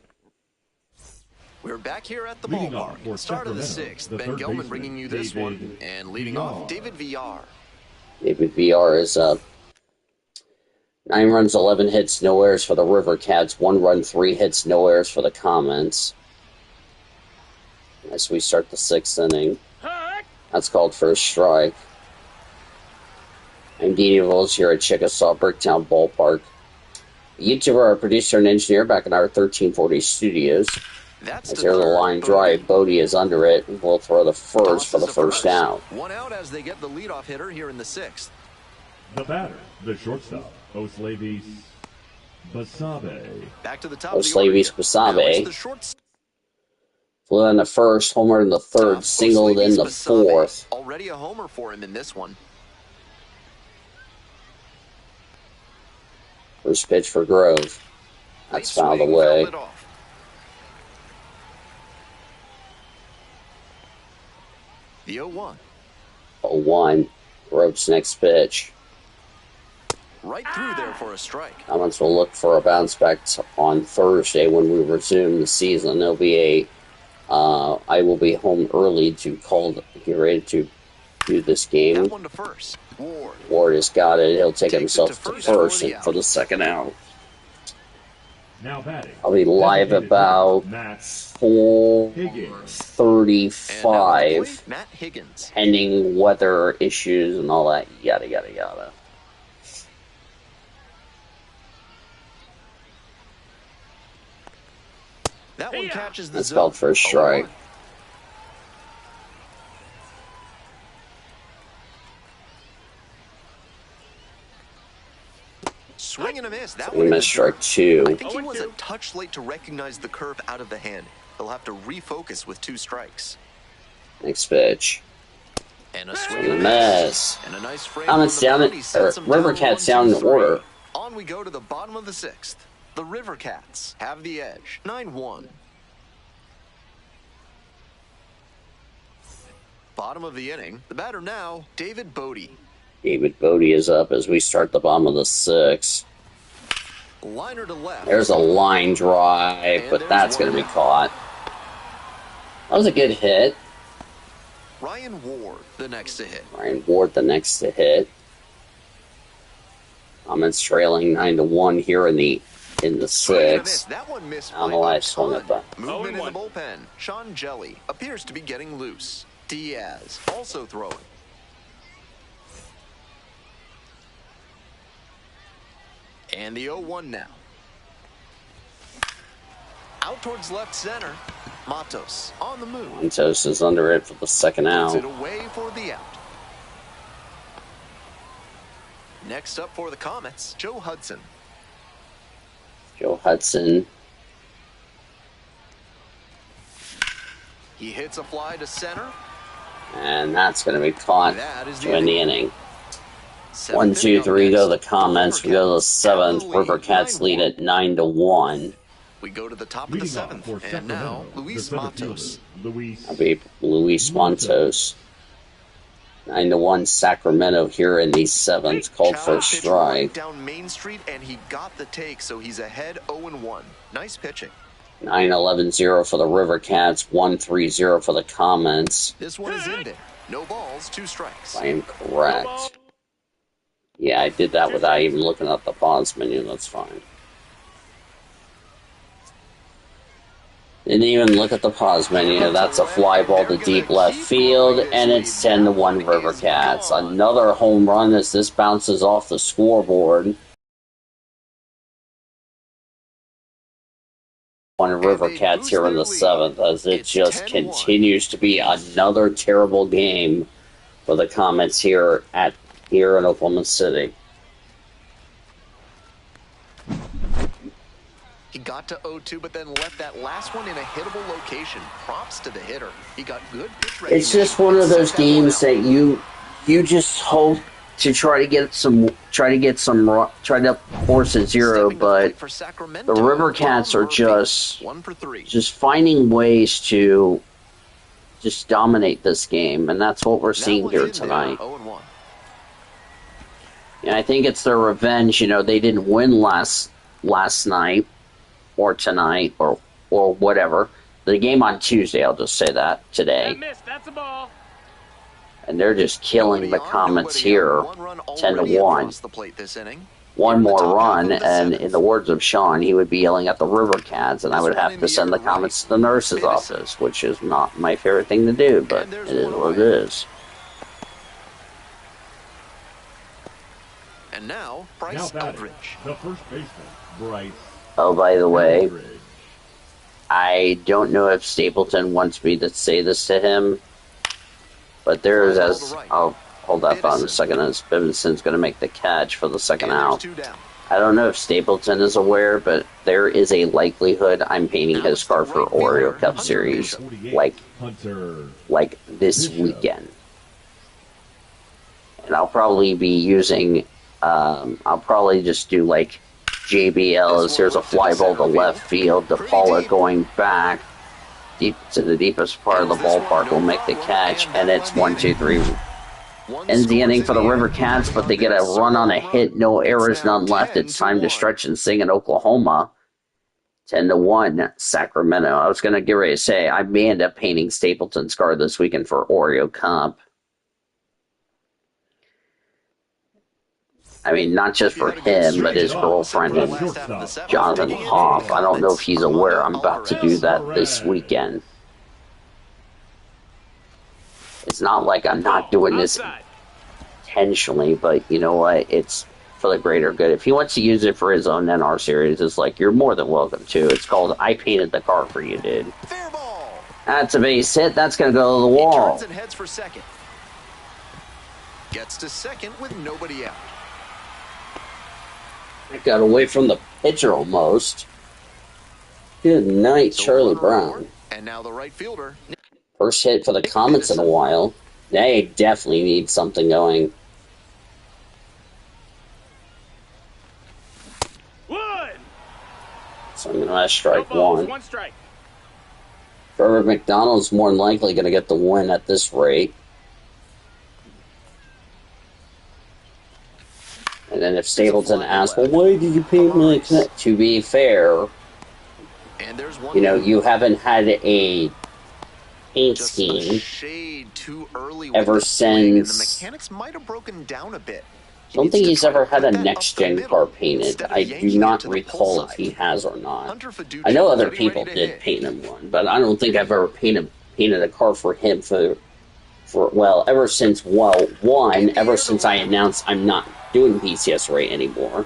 We're back here at the ballpark. Start of the 6th. Ben Gelman bringing you this one. And leading off, David VR. David VR is 9 runs, 11 hits, no errors for the River Cats. 1 run, 3 hits, no errors for the Comets. As we start the 6th inning. That's called for a strike. I'm Dean Evil's here at Chickasaw Bricktown Ballpark. YouTuber, our producer, and engineer back in our 1340 studios. As here the line drive, Bodie is under it. We'll throw the first for the first out. 1 out as they get the leadoff hitter here in the 6th. The batter, the shortstop, Oslavis Basabe. Back to the top Oslavis Basabe. Flew in the first, homered in the 3rd, singled in the 4th. Already a homer for him in this one. First pitch for Grove. That's fouled away. The 0-1. 0-1. Grove's next pitch. Right through there for a strike. Comets will look for a bounce back on Thursday when we resume the season. There'll be I will be home early to get ready to do this game. That one to first. Ward has got it. He'll take himself to first for the second out. Now batting. I'll be live about 4:35. Matt Higgins. Pending weather issues and all that. Yada, yada, yada. That one catches the That's zone. called for a strike. 0-1. Swing and a miss. That one We missed strike 2. I think he was a touch late to recognize the curve out of the hand. He'll have to refocus with 2 strikes. Next pitch. And a swing And a and a miss. miss. And a nice frame. Comets down He it, sets or them River down Cats 1, down 2, in 3. order. On we go to the bottom of the 6th. The River Cats have the edge. 9-1. Bottom of the inning. The batter now, David Bodie. David Bodie is up as we start the bottom of the 6th. Liner to left. There's a line drive, And but there's that's one going to be out. caught. That was a good hit. Ryan Ward, the next to hit. Ryan Ward, the next to hit. Comets trailing 9-1 here in the Swing and a miss. 6th. That one missed On by the a last swing ton. at that. Movement in the 0-1. bullpen. Sean Jelly appears to be getting loose. Diaz also throwing. And the 0-1 now. Out towards left center. Matos on the move. Montos is under it for the second Puts it out. away for the out. Next up for the Comets, Joe Hudson. Joe Hudson. He hits a fly to center. And that's going to be caught That is the to end the inning. inning. Seventh 1, 2, inning up 3 go next. the Comets. We go to the 7th. River Cats lead at 9-1. We go to the top of the Leading off 7th. for And now, Sacramento, Luis the center Matos. fielder, Luis. That'll be Luis Montos. 9-1 Sacramento here in the 7th. Called for a Challenge pitch right strike. down Main Street, and he got the take, so he's ahead 0-1. Nice pitching. 9-11-0 for the River Cats. 1-3-0 for the Comets. This one is in there. No balls, 2 strikes. I am correct. Yeah, I did that without even looking at the pause menu. That's fine. Didn't even look at the pause menu. That's a fly ball to deep left field, and it's 10-1 River Cats. Another home run as this bounces off the scoreboard. One River Cats here in the 7th, as it just continues to be another terrible game for the Comets here in Oklahoma City. He got to 0-2, but then left that last one in a hittable location. Props to the hitter. He got good pitch recognition. It's just one of those games that you just hope to try to force a zero, but the River Cats are just finding ways to just dominate this game, and that's what we're seeing here tonight. And I think it's their revenge. You know, they didn't win last night or tonight or whatever. The game on Tuesday, I'll just say that today. That's a ball. And they're just killing the Comets here, 10-1. One more run, and in the words of Sean, he would be yelling at the River Cats, and I would have to send the Comets to the nurse's office, which is not my favorite thing to do, but it is what it is. And now, Bryce Eldridge. The first baseman, Bryce. Oh, by the way, Eldridge. I don't know if Stapleton wants me to say this to him, but there's I'll hold that on a second as Bibenson's going to make the catch for the second out. I don't know if Stapleton is aware, but there is a likelihood I'm painting his car for Oreo Cup Series like this weekend. And I'll probably be using, I'll probably just do like JBLs. Here's a fly ball to left field. DePaula going back deep to the deepest part of the ballpark will make the catch, and it's 1-2-3. Ends the inning for the River Cats, but they get a run on a hit. No errors, none left. It's time to stretch and sing in Oklahoma. 10-1 Sacramento. I was going to get ready to say I may end up painting Stapleton's car this weekend for Oreo Cup. I mean, not just for him, but his girlfriend and Jonathan Hoff. I don't know if he's aware I'm about to do that this weekend. It's not like I'm not doing this intentionally, but you know what? It's for the greater good. If he wants to use it for his own NR series, it's like, you're more than welcome to. It's called, I painted the car for you, dude. Fair ball. That's a base hit. That's going to go to the He wall. turns and heads for second. Gets to second with nobody out. It got away from the pitcher almost. Good night, So Charlie one run Brown. aboard, and now the right fielder. First hit for the Comets in a while. They definitely need something going. One. So I'm going to strike No balls, one. one strike. Trevor McDonald's more than likely going to get the win at this rate. And then if Stapleton asks, well, why did you paint my Connect? To be fair, And there's one. you know, you haven't had a paint just scheme a shade too early with ever the swing, and the since. mechanics might have broken down a bit. I don't Needs think to he's try ever to had put a that up next-gen the middle car painted. instead of I yanking do it not to the recall pull if he side. has or not. Hunter Fiducci I know other getting people ready to did hit. paint him one, but I don't think I've ever painted a car for him for ever since, ever since I announced I'm not doing PCS Ray anymore.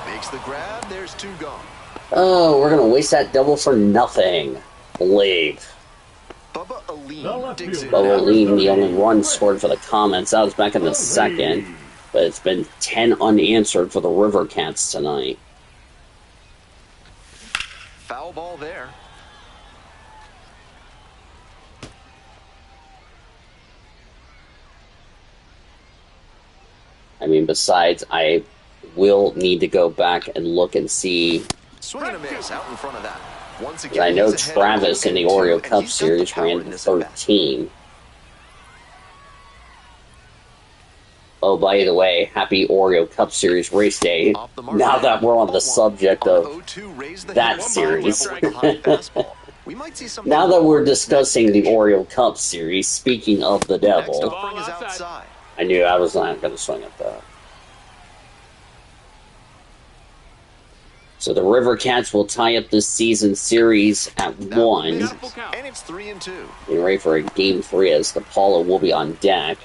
Makes the grab. There's two gone. Oh, we're going to waste that double for nothing. Believe. Bubba The Aline left digs in. fielder. Bubba Lean, the only run scored for the Comets. That was back in the second. But it's been 10 unanswered for the River Cats tonight. Foul ball there. I mean, besides, I will need to go back and look and see. Swing and a miss out in front of that. Once again, I know he's ahead Travis in the 0-2, Oreo and Cup he's got the Series power ran in this at-bat. 13. Oh, by the way, happy Oreo Cup Series race day. Off the mark Now there. that we're on the 0-1. subject On of 0-2, raise the that hitter series. level with a high fastball. We might see something Now that we're more discussing the next pitch. Oreo Cup Series, speaking of the Next devil, offering is Ball outside. outside. I knew I was not going to swing at that. So the River Cats will tie up this season series at That one 1. misses, Full count. and it's 3-2. Getting ready for a Game 3 as the Paulo will be on deck.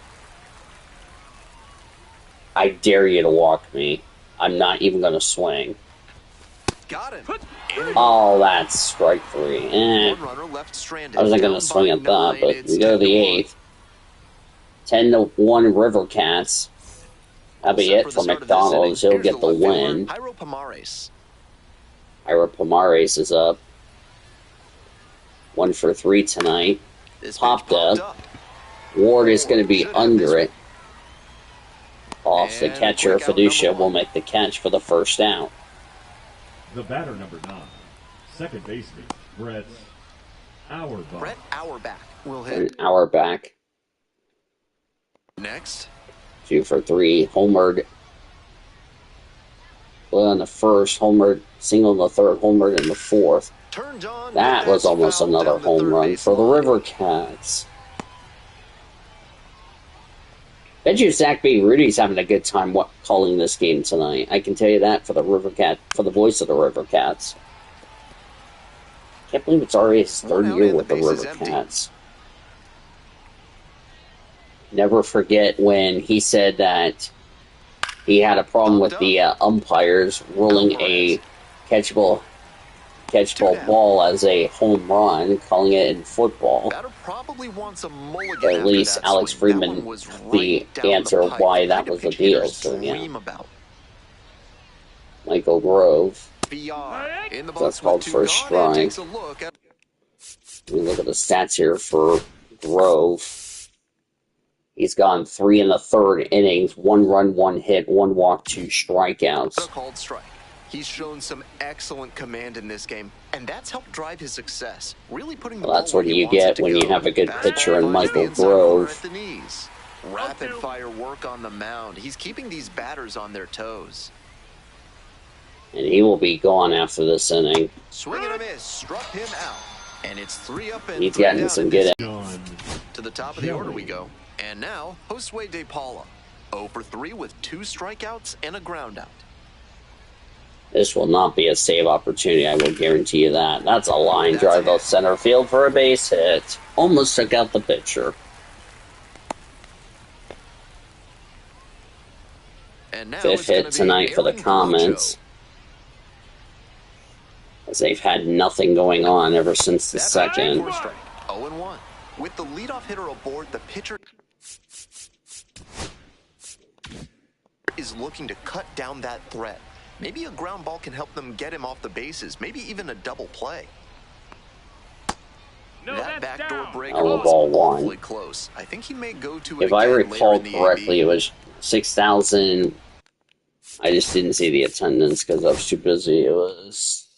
I dare you to walk me. I'm not even going to swing. Got him. Put. Oh, that's strike 3. One runner left stranded. I wasn't going Down to swing by at that, 9, but it's we go to the 10-1. 8th. 10-1 River Cats. That'll be Set it for for the start of this McDonald's. inning. He'll Here's get the left fielder, win. Jairo Pomares. Ira Pomares is up. 1 for 3 tonight. This pitch Popped popped up. up. Ward is going to be Should have under this it. Off the And catcher, quick out number Fiducia will 1. make the catch for the first out. The batter, number 9. Second baseman, Brett Auerbach. Brett Auerbach will An hit. hour back. Next. 2 for 3. Homered. Well, in the first, homered, single in the third, homered in the fourth. Turned on. That was almost foul another down the home third run base for the line. River Cats. Bet you Zach B. Rudy's having a good time calling this game tonight. I can tell you that for the River Cat, for the voice of the River Cats. Can't believe it's already his third One out year and with the the base is River empty. Cats. Never forget when he said that he had a problem with the umpires ruling a catchable ball as a home run, calling it in football. Batter probably wants a mulligan At after least that Alex swing. That Friedman, one was the right down answer the pipe. why that Kind of was the pitch deal. hitters So, yeah. dream about. Michael Grove. BR in the That's box called with 2 first gone and strike. takes a look at We look at the stats here for Grove. He's gone 3 in the third innings, 1 run, 1 hit, 1 walk, 2 a strikeouts. called strike. He's shown some excellent command in this game, and that's helped drive his success. Really putting the Well, that's ball what where he you wants it get to when you go. have a good Fastball pitcher in finds the Michael inside corner Grove. at the knees. Rapid fire work on the mound. He's keeping these batters on their toes. And he will be gone after this inning. Swing and a miss, struck him out. And it's 3 up and He's 3 gotten down some in good this. John To the top of the order we go. And now, Josue De Paula. 0 for 3 with 2 strikeouts and a groundout. This will not be a save opportunity, I will guarantee you that. That's a line That's drive a off hit. center field for a base hit. Almost took out the pitcher. And And now Fifth it's gonna hit be tonight for the Aaron Comets, as they've had nothing going on ever since the second. 0-1. With the leadoff hitter aboard, the pitcher is looking to cut down that threat. Maybe a ground ball can help them get him off the bases. Maybe even a double play. No, That that's backdoor down. break Oh, was ball one. awfully close. I think he may go to it If I again recall later in the correctly, AB. it was 6,000. I just didn't see the attendance because I was too busy. It was.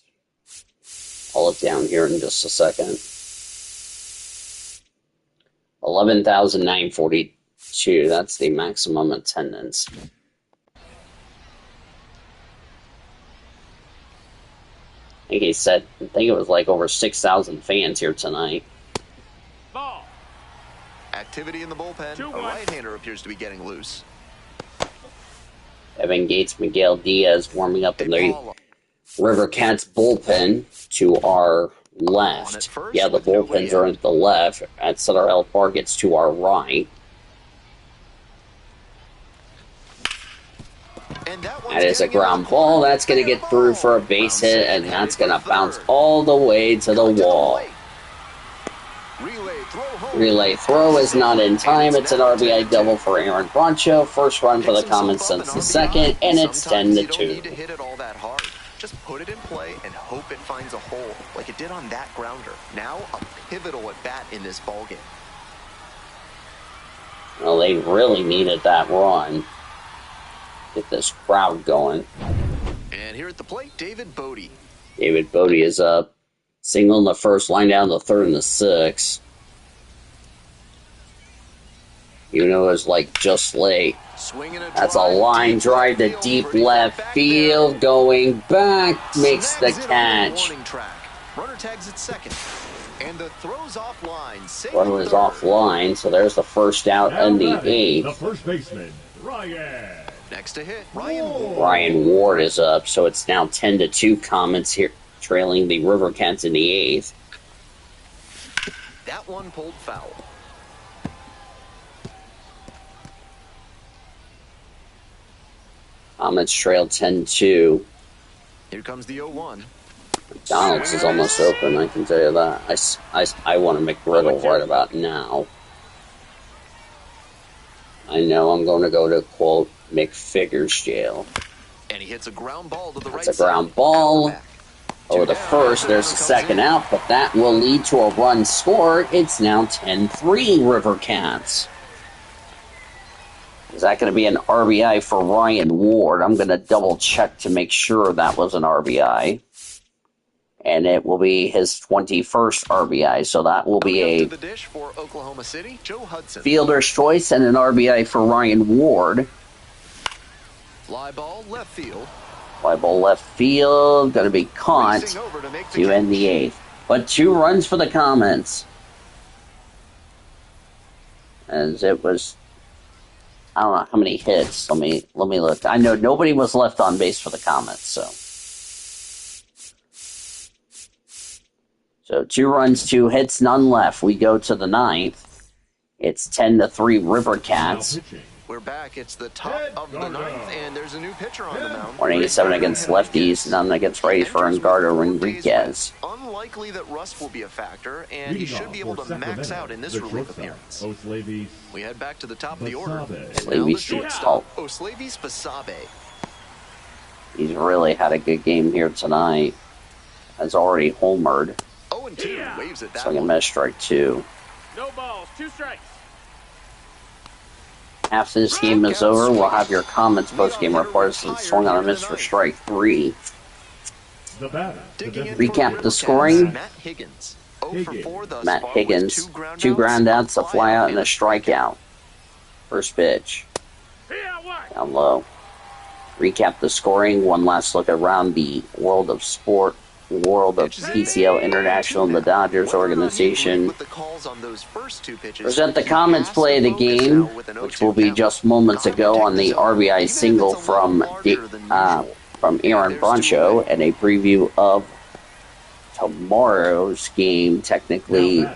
I'll look down here in just a second. 11,942. That's the maximum attendance. I think he said, I think it was like over 6,000 fans here tonight. Ball. Activity in the bullpen. 2-1. A right-hander appears to be getting loose. Evan Gates, Miguel Diaz warming up in the River Cats bullpen to our left. Yeah, the bullpens are at the left. At Center L Park, it's to our right. And that is a ground ball. That's going to get through for a base hit, and that's going to bounce all the way to the wall. Relay throw is not in time. It's an RBI double for Aaron Broncho. First run for the Comets since the second, and it's 10-2. You don't need to hit it all that hard. Just put it in play and hope it finds a hole, like it did on that grounder. Now a pivotal at bat in this ballgame. Well, they really needed that run. Get this crowd going. And here at the plate, David Bodie. David Bodie is up. Single in the first, line down the third and the sixth. Even though it was like just late. That's a line drive to deep left field. Going back, makes the catch. Runner tags at second. And the throw's offline. Runner is offline, so there's the first out and the eighth. The first baseman, Ryan. Next to hit, Ryan Ward. Ryan Ward is up, so it's now 10-2 Comets here, trailing the River Cats in the eighth. That one pulled foul. Comets trail 10-2. Here comes the 0-1. McDonald's is almost open, I can tell you that. I want a McGriddle right about now. I know I'm going to go to, quote, McFigures jail. And he hits a ground ball to the right side. That's a ground ball. Over the first, there's a second out, but that will lead to a run scored. It's now 10-3 River Cats. Is that going to be an RBI for Ryan Ward? I'm going to double check to make sure that was an RBI. And it will be his 21st RBI, so that will be a the dish for Oklahoma City, Joe Hudson. fielder's choice and an RBI for Ryan Ward. Fly ball left field. Fly ball left field, going to be caught to end the eighth. But 2 runs for the Comets. As it was, I don't know how many hits. Let me look. I know nobody was left on base for the Comets, So 2 runs, 2 hits, none left. We go to the ninth. It's 10-3 River Cats. We're back. It's the top of the ninth, and there's a new pitcher on the mound. 187 against lefties, none against righties for Engardo Enriquez. Unlikely that rust will be a factor, and he should be able to max out in this relief appearance. We head back to the top of the order. And now the shortstop, Oslavis Basabe. He's really had a good game here tonight. Has already homered. 0-2, waves at that Swing and miss, strike 2. No balls, 2 strikes. After this game is over, we'll have your Comets post-game reports and swing on a miss for strike 3. Recap the scoring. Matt Higgins. 0 for 4 thus Matt far Higgins, with 2 groundouts, a flyout, and a strikeout. First pitch. Down low. Recap the scoring. One last look around the world of sport. World of PCL International and the Dodgers organization. Present the Comets play of the game, which will be just moments ago on the RBI single from Aaron Broncho, and a preview of tomorrow's game, technically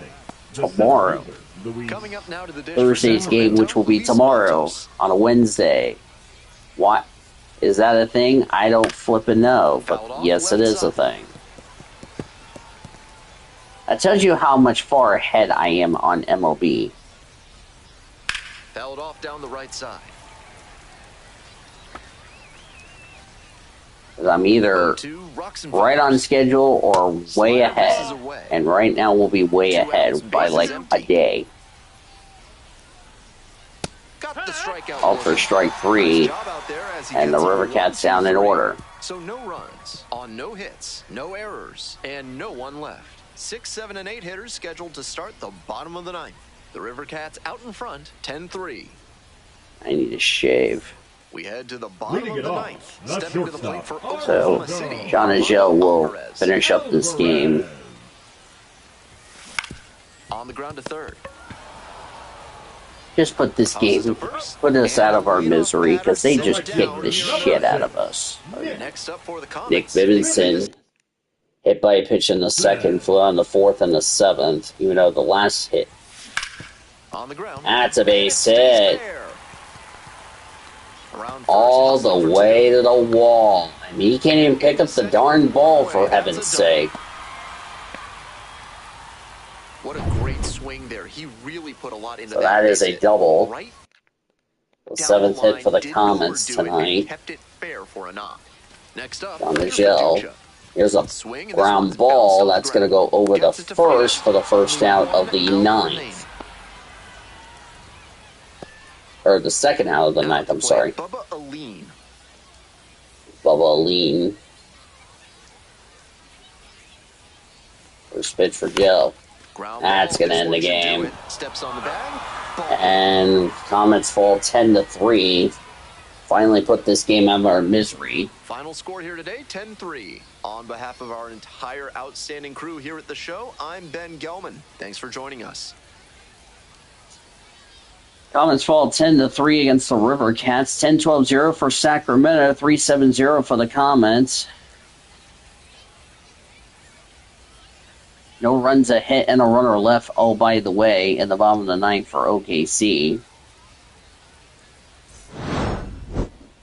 tomorrow. Thursday's game, which will be tomorrow on a Wednesday. Is that a thing? I don't flippin' know, but yes, it is a thing. That tells you how much far ahead I am on MLB. Fouled off down the right side. I'm either right on schedule or way ahead. And right now we'll be way ahead by like a day. All for strike 3. And the River Cats down in order. So no runs on no hits, no errors, and no one left. 6, 7, and 8 hitters scheduled to start the bottom of the 9th. The River Cats out in front, 10-3. I need to shave. We head to the bottom of the 9th. Stepping to the plate for So, Oklahoma City. John Agel will finish up this game. On the ground to third. Just put this game, put us out of our misery, because they just kicked the shit out of us. Next up for the Nick Comets. Vivenson, hit by a pitch in the 2nd, flew on the 4th and the 7th, even though the last hit. On the ground. That's a base hit. All the way to the wall. I mean, he can't even pick up the darn ball, for heaven's sake. What a great swing there. He really put a lot into So that is a double. Right The 7th hit for the Comets tonight. Kept it fair for a knock. Next up, On the gel. Here's a ground ball that's going to go over the first for the first out of the 9th. Or the second out of the 9th, I'm sorry. Bubba Aline. Bubba Aline. First pitch for Joe. That's going to end the game. Steps on the bag. And Comets fall 10-3. Finally put this game out of our misery. Final score here today, 10-3. On behalf of our entire outstanding crew here at the show, I'm Ben Gelman. Thanks for joining us. Comets fall 10-3 against the River Cats. 10-12-0 for Sacramento. 3-7-0 for the Comets. No runs, a hit, and a runner left. Oh, by the way, in the bottom of the 9th for OKC.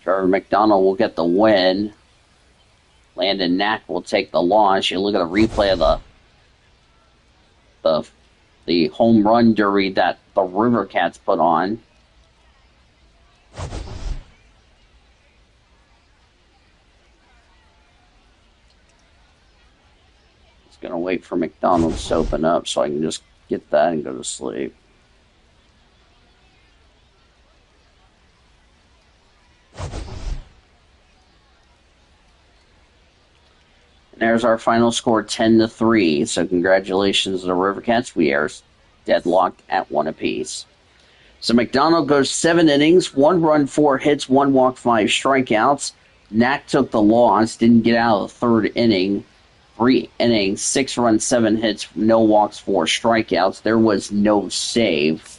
Trevor McDonald will get the win. Landon Knack will take the loss. You look at a replay of the home run derby that the River Cats put on. Going to wait for McDonald's to open up so I can just get that and go to sleep. And there's our final score, 10-3. So congratulations to the River Cats. We are deadlocked at 1 apiece. So McDonald goes 7 innings, 1 run, 4 hits, 1 walk, 5 strikeouts. Knack took the loss, didn't get out of the 3rd inning. 3 innings, 6 runs, 7 hits, no walks, 4 strikeouts. There was no save.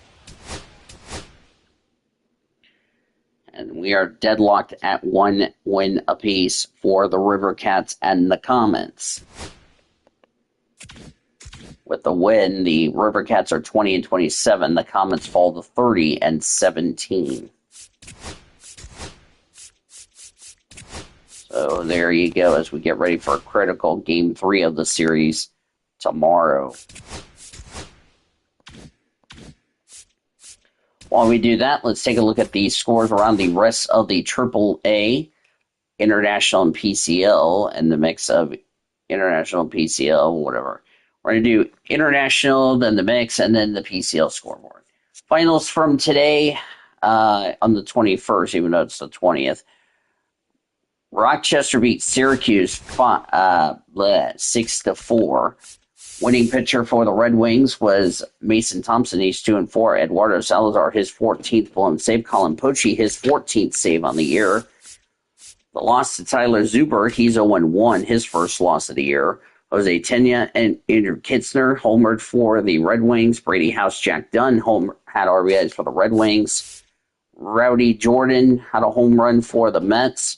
And we are deadlocked at 1 win apiece for the River Cats and the Comets. With the win, the River Cats are 20-27. The Comets fall to 30-17. So there you go as we get ready for a critical Game 3 of the series tomorrow. While we do that, let's take a look at the scores around the rest of the AAA, International, and PCL, and the mix of International, PCL, whatever. We're going to do International, then the mix, and then the PCL scoreboard. Finals from today on the 21st, even though it's the 20th. Rochester beat Syracuse 6-4. Winning pitcher for the Red Wings was Mason Thompson. He's 2-4. Eduardo Salazar, his 14th blown save. Colin Poche, his 14th save on the year. The loss to Tyler Zuber, he's 0-1, his first loss of the year. Jose Tena and Andrew Kitzner homered for the Red Wings. Brady House, Jack Dunn had RBIs for the Red Wings. Rowdy Jordan had a home run for the Mets.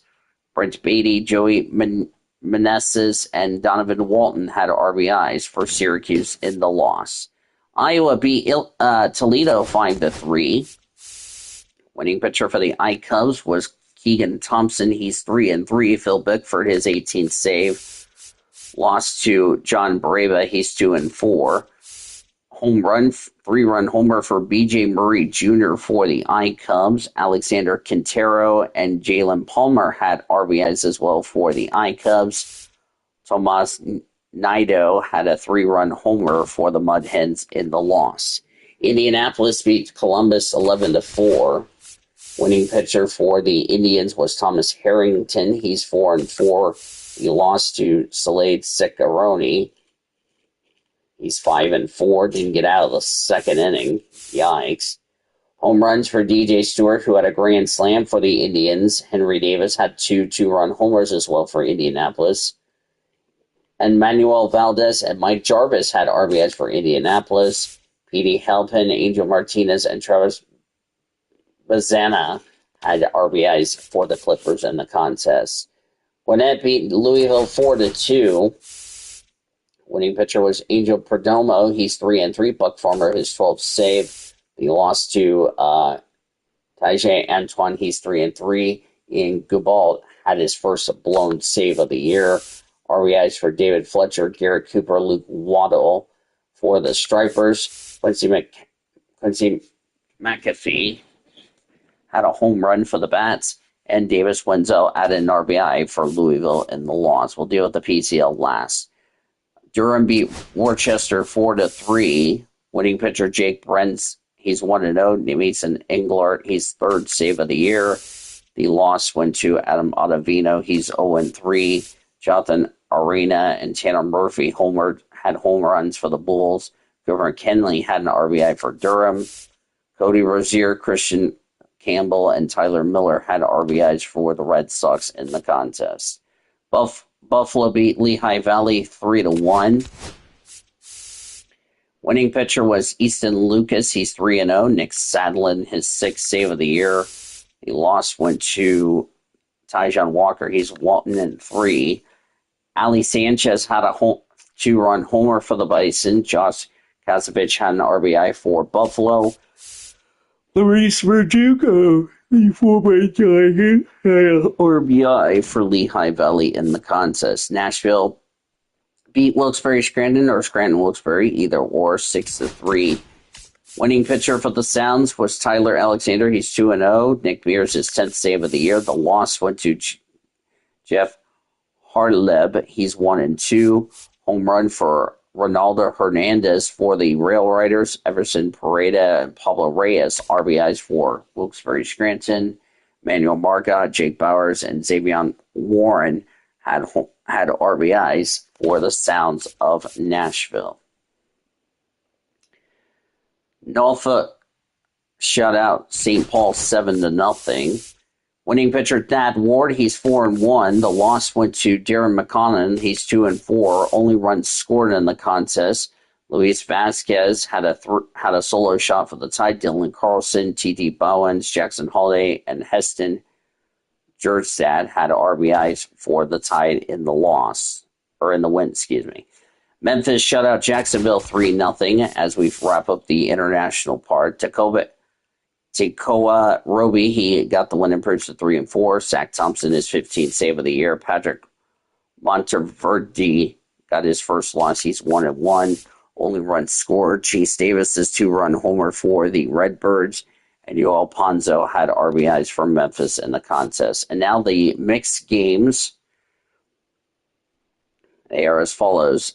Brent Beatty, Joey Meneses, and Donovan Walton had RBIs for Syracuse in the loss. Iowa beat Toledo 5-3. Winning pitcher for the I-Cubs was Keegan Thompson, he's 3-3. Phil Bickford, his 18th save. Lost to John Brava, he's 2-4. Home run, 3-run homer for B.J. Murray Jr. for the I-Cubs. Alexander Quintero and Jalen Palmer had RBIs as well for the I-Cubs. Tomas Nido had a 3-run homer for the Mud Hens in the loss. Indianapolis beat Columbus 11-4. Winning pitcher for the Indians was Thomas Harrington. He's 4-4. He lost to Salade Ciccarone. He's 5-4. Didn't get out of the second inning. Yikes. Home runs for DJ Stewart, who had a grand slam for the Indians. Henry Davis had 2-run homers as well for Indianapolis. And Manuel Valdez and Mike Jarvis had RBIs for Indianapolis. Petey Halpin, Angel Martinez, and Travis Bazana had RBIs for the Clippers in the contest. Gwinnett beat Louisville 4-2. Winning pitcher was Angel Perdomo. He's 3-3. Buck Farmer, his 12th save. He lost to Tajay Antoine. He's 3-3. Ian Gubalt had his first blown save of the year. RBIs for David Fletcher, Garrett Cooper, Luke Waddle for the Stripers. Quincy McAfee had a home run for the Bats, and Davis Wenzel added an RBI for Louisville in the loss. We'll deal with the PCL last. Durham beat Worcester 4-3. Winning pitcher Jake Brents, he's 1-0. Mason Englert, he's 3rd save of the year. The loss went to Adam Ottavino. He's 0-3. Jonathan Arena and Tanner Murphy had home runs for the Bulls. Governor Kenley had an RBI for Durham. Cody Rozier, Christian Campbell, and Tyler Miller had RBIs for the Red Sox in the contest. Buffalo beat Lehigh Valley 3-1. Winning pitcher was Easton Lucas. He's 3-0. Nick Sadlin, his 6th save of the year. The loss went to Tyjon Walker. He's 1-3. Ali Sanchez had a 2-run homer for the Bison. Josh Kasevich had an RBI for Buffalo. Luis Verdugo, the former Giant, had an RBI for Lehigh Valley in the contest. Nashville beat Wilkes-Barre Scranton or Scranton Wilkes-Barre, either or, 6-3. Winning pitcher for the Sounds was Tyler Alexander. He's 2-0. Nick Mears, his 10th save of the year. The loss went to Jeff Hartleb. He's 1-2. Home run for Ronaldo Hernandez for the Rail Riders. Everson Pareda and Pablo Reyes, RBIs for Wilkes-Barre Scranton. Manuel Margot, Jake Bowers, and Xavier Warren had RBIs for the Sounds of Nashville. Norfolk shut out St. Paul 7-0. Winning pitcher Thad Ward, he's 4-1. The loss went to Darren McConnell. He's 2-4. Only runs scored in the contest. Luis Vasquez had a solo shot for the tie. Dylan Carlson, T.T. Bowens, Jackson Holiday, and Heston Jerstad had RBIs for the Tide in the win. Memphis shut out Jacksonville 3-0 as we wrap up the international part. Tekoa Roby, he got the win improved to 3-4. Zach Thompson, his 15th save of the year. Patrick Monteverde got his first loss. He's 1-1. Only run scored. Chase Davis, his 2-run homer for the Redbirds. And Yoel Ponzo had RBIs for Memphis in the contest. And now the mixed games. They are as follows.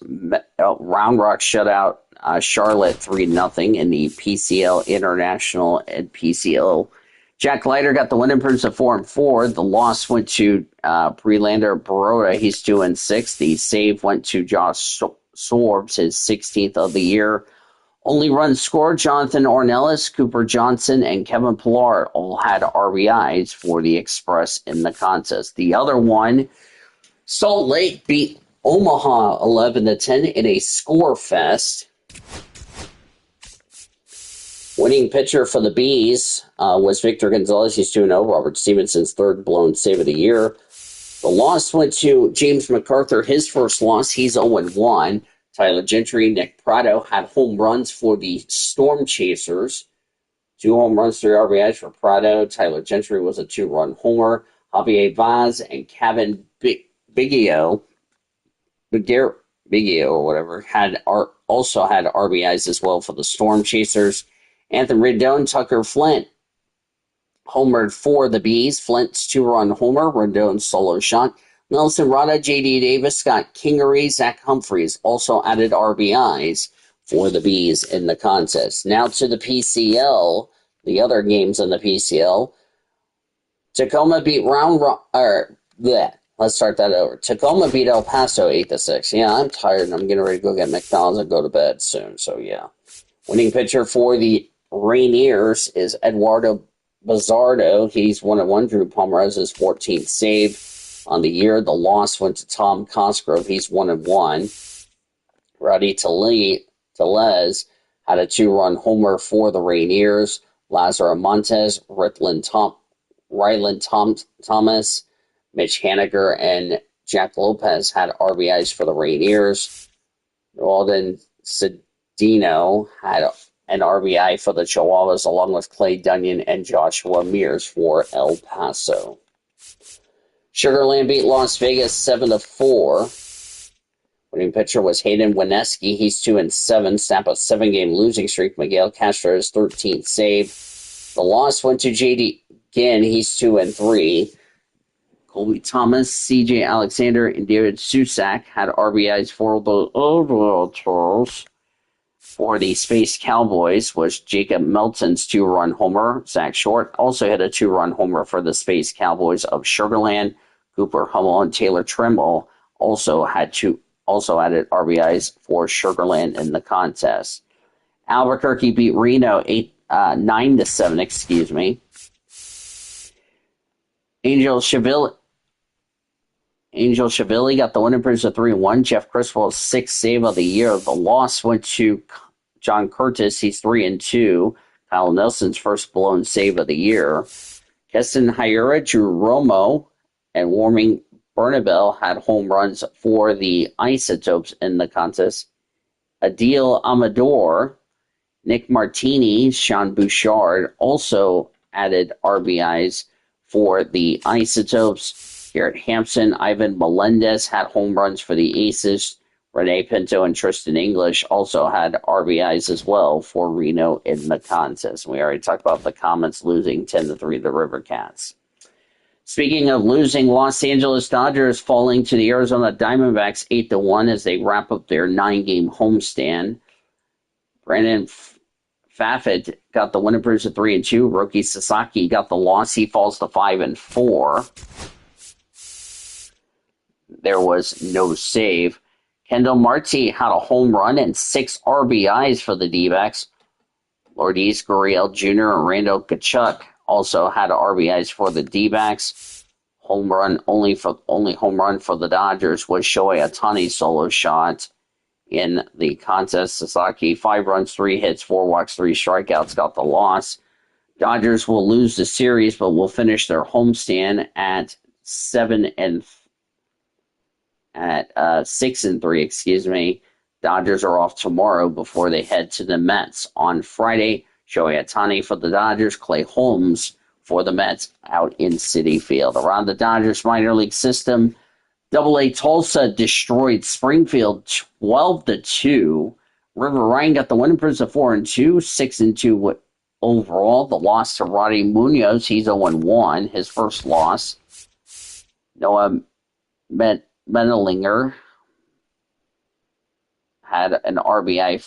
Round Rock shut out Charlotte 3-0 in the PCL International and PCL. Jack Leiter got the win improved to 4-4. The loss went to Prelander Baroda. He's 2-6. The save went to Josh Sorbs, his 16th of the year. Only runs scored, Jonathan Ornelas, Cooper Johnson, and Kevin Pillar all had RBIs for the Express in the contest. The other one, Salt Lake beat Omaha 11-10 in a score fest. Winning pitcher for the Bees was Victor Gonzalez. He's 2-0. Robert Stevenson's 3rd blown save of the year. The loss went to James MacArthur. His first loss, he's 0-1. Tyler Gentry, Nick Prado had home runs for the Storm Chasers. 2 home runs, 3 RBIs for Prado. Tyler Gentry was a 2-run homer. Javier Vaz and Kevin Biggio or whatever, also had RBIs as well for the Storm Chasers. Anthony Rendon, Tucker Flint homered for the Bees. Flint's 2-run homer, Rendon's solo shot. Nelson Rada, J.D. Davis, Scott Kingery, Zach Humphreys also added RBIs for the Bees in the contest. Now to the PCL, the other games in the PCL. Tacoma beat let's start that over. Tacoma beat El Paso 8-6. Yeah, I'm tired and I'm getting ready to go get McDonald's and go to bed soon, so yeah. Winning pitcher for the Rainiers is Eduardo Bazardo. He's 1-1. Drew Pomerez's 14th save on the year. The loss went to Tom Cosgrove. He's 1-1. Roddy Telez had a 2-run homer for the Rainiers. Lazaro Montes, Ryland Thomas, Mitch Haniger, and Jack Lopez had RBIs for the Rainiers. Walden Cedino had an RBI for the Chihuahuas, along with Clay Dunyan and Joshua Mears for El Paso. Sugar Land beat Las Vegas 7-4. Winning pitcher was Hayden Wineski. He's 2-7, snap a 7-game losing streak. Miguel Castro's 13th save. The loss went to J.D. Ginn. He's 2-3. Colby Thomas, C.J. Alexander, and David Susak had RBIs for the Overalls. For the Space Cowboys was Jacob Melton's 2-run homer. Zach Short also had a 2-run homer for the Space Cowboys of Sugarland. Cooper Hummel and Taylor Trimble also added RBIs for Sugarland in the contest. Albuquerque beat Reno 9-7. Excuse me. Angel Shavili got the winning pitch of 3-1. Jeff Criswell's 6th save of the year. The loss went to John Curtis. He's 3-2. Kyle Nelson's first blown save of the year. Keston Hiura, Drew Romo, and Warming Bernabel had home runs for the Isotopes in the contest. Adil Amador, Nick Martini, Sean Bouchard also added RBIs for the Isotopes. Garrett Hampson, Ivan Melendez had home runs for the Aces. Rene Pinto and Tristan English also had RBIs as well for Reno in the contest. We already talked about the Comets losing 10-3 to the River Cats. Speaking of losing, Los Angeles Dodgers falling to the Arizona Diamondbacks 8-1 as they wrap up their 9-game homestand. Brandon Fafit got the winning pitch of 3-2. Roki Sasaki got the loss. He falls to 5-4. There was no save. Kendall Marte had a home run and 6 RBIs for the D-backs. Lourdes Gurriel Jr. and Randall Kachuk also had RBIs for the D-backs. Only home run for the Dodgers was Shohei Ohtani's solo shot in the contest. Sasaki, 5 runs, 3 hits, 4 walks, 3 strikeouts, got the loss. Dodgers will lose the series, but will finish their homestand at 6-3. Excuse me. Dodgers are off tomorrow before they head to the Mets on Friday. Shohei Ohtani for the Dodgers, Clay Holmes for the Mets out in Citi Field. Around the Dodgers minor league system, AA Tulsa destroyed Springfield 12-2. River Ryan got the winning pitch of 4-2, 6-2 overall. The loss to Roddy Munoz, he's 0-1, his first loss. Noah Menelinger had an RBI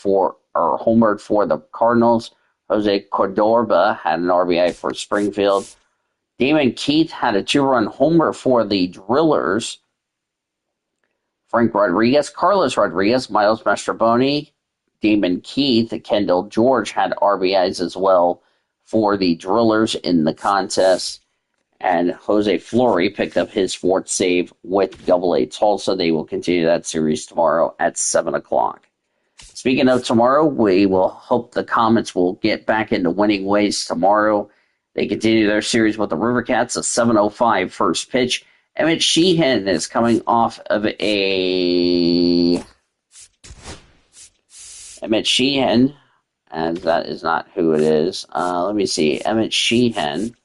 homered for the Cardinals. Jose Cordova had an RBI for Springfield. Damon Keith had a 2-run homer for the Drillers. Frank Rodriguez, Carlos Rodriguez, Miles Mastroboni, Damon Keith, Kendall George had RBIs as well for the Drillers in the contest. And Jose Fleury picked up his 4th save with AA Tulsa. They will continue that series tomorrow at 7 o'clock. Speaking of tomorrow, we will hope the Comets will get back into winning ways tomorrow. They continue their series with the River Cats, a 7:05 first pitch. Emmett Sheehan is coming off of Emmett Sheehan, and that is not who it is. Let me see. Emmett Sheehan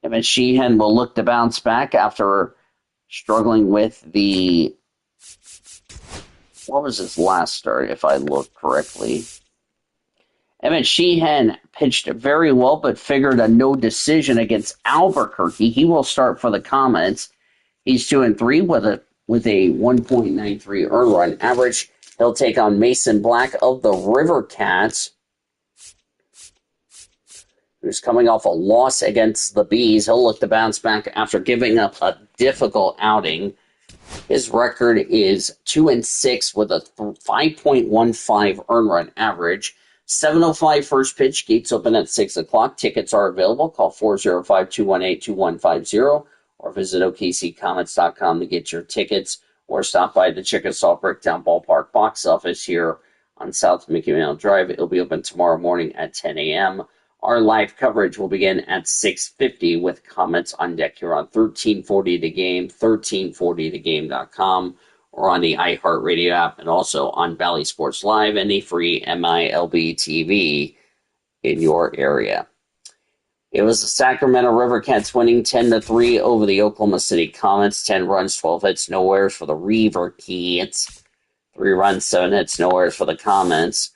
Evan Sheehan will look to bounce back after struggling with what was his last start, if I look correctly? Evan Sheehan pitched very well, but figured a no decision against Albuquerque. He will start for the Comets. He's 2-3 with a 1.93 earned run average. He'll take on Mason Black of the River Cats, who's coming off a loss against the Bees. He'll look to bounce back after giving up a difficult outing. His record is 2-6 with a 5.15 earned run average. 7:05 first pitch. Gates open at 6 o'clock. Tickets are available. Call 405-218-2150 or visit OKCComets.com to get your tickets, or stop by the Chickasaw Bricktown Ballpark box office here on South Mickey Mantle Drive. It'll be open tomorrow morning at 10 a.m. Our live coverage will begin at 6:50 with Comets on deck here on 1340 The Game, 1340thegame.com, or on the iHeartRadio app, and also on Valley Sports Live and the free MLB TV in your area. It was the Sacramento River Cats winning 10-3 over the Oklahoma City Comets. 10 runs, 12 hits, no errors for the River Cats. 3 runs, 7 hits, no errors for the Comets.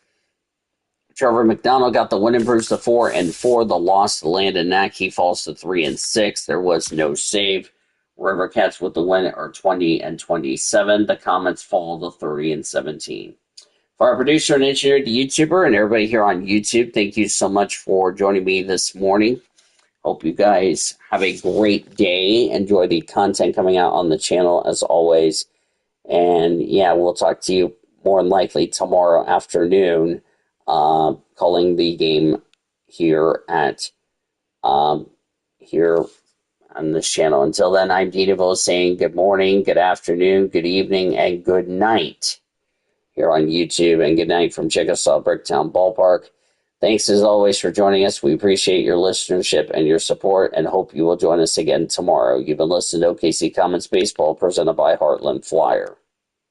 Trevor McDonald got the win and Bruce to 4-4. The loss to Landon Knack, he falls to 3-6. There was no save. River Cats with the win are 20-27. The Comets fall to 30-17. For our producer and engineer, the YouTuber, and everybody here on YouTube, thank you so much for joining me this morning. Hope you guys have a great day. Enjoy the content coming out on the channel as always. And yeah, we'll talk to you more than likely tomorrow afternoon, calling the game here at here on this channel. Until then, I'm Dino saying good morning, good afternoon, good evening, and good night here on YouTube, and good night from Chickasaw Bricktown Ballpark. Thanks as always for joining us. We appreciate your listenership and your support, and hope you will join us again tomorrow. You've been listening to OKC Comets Baseball, presented by Heartland Flyer.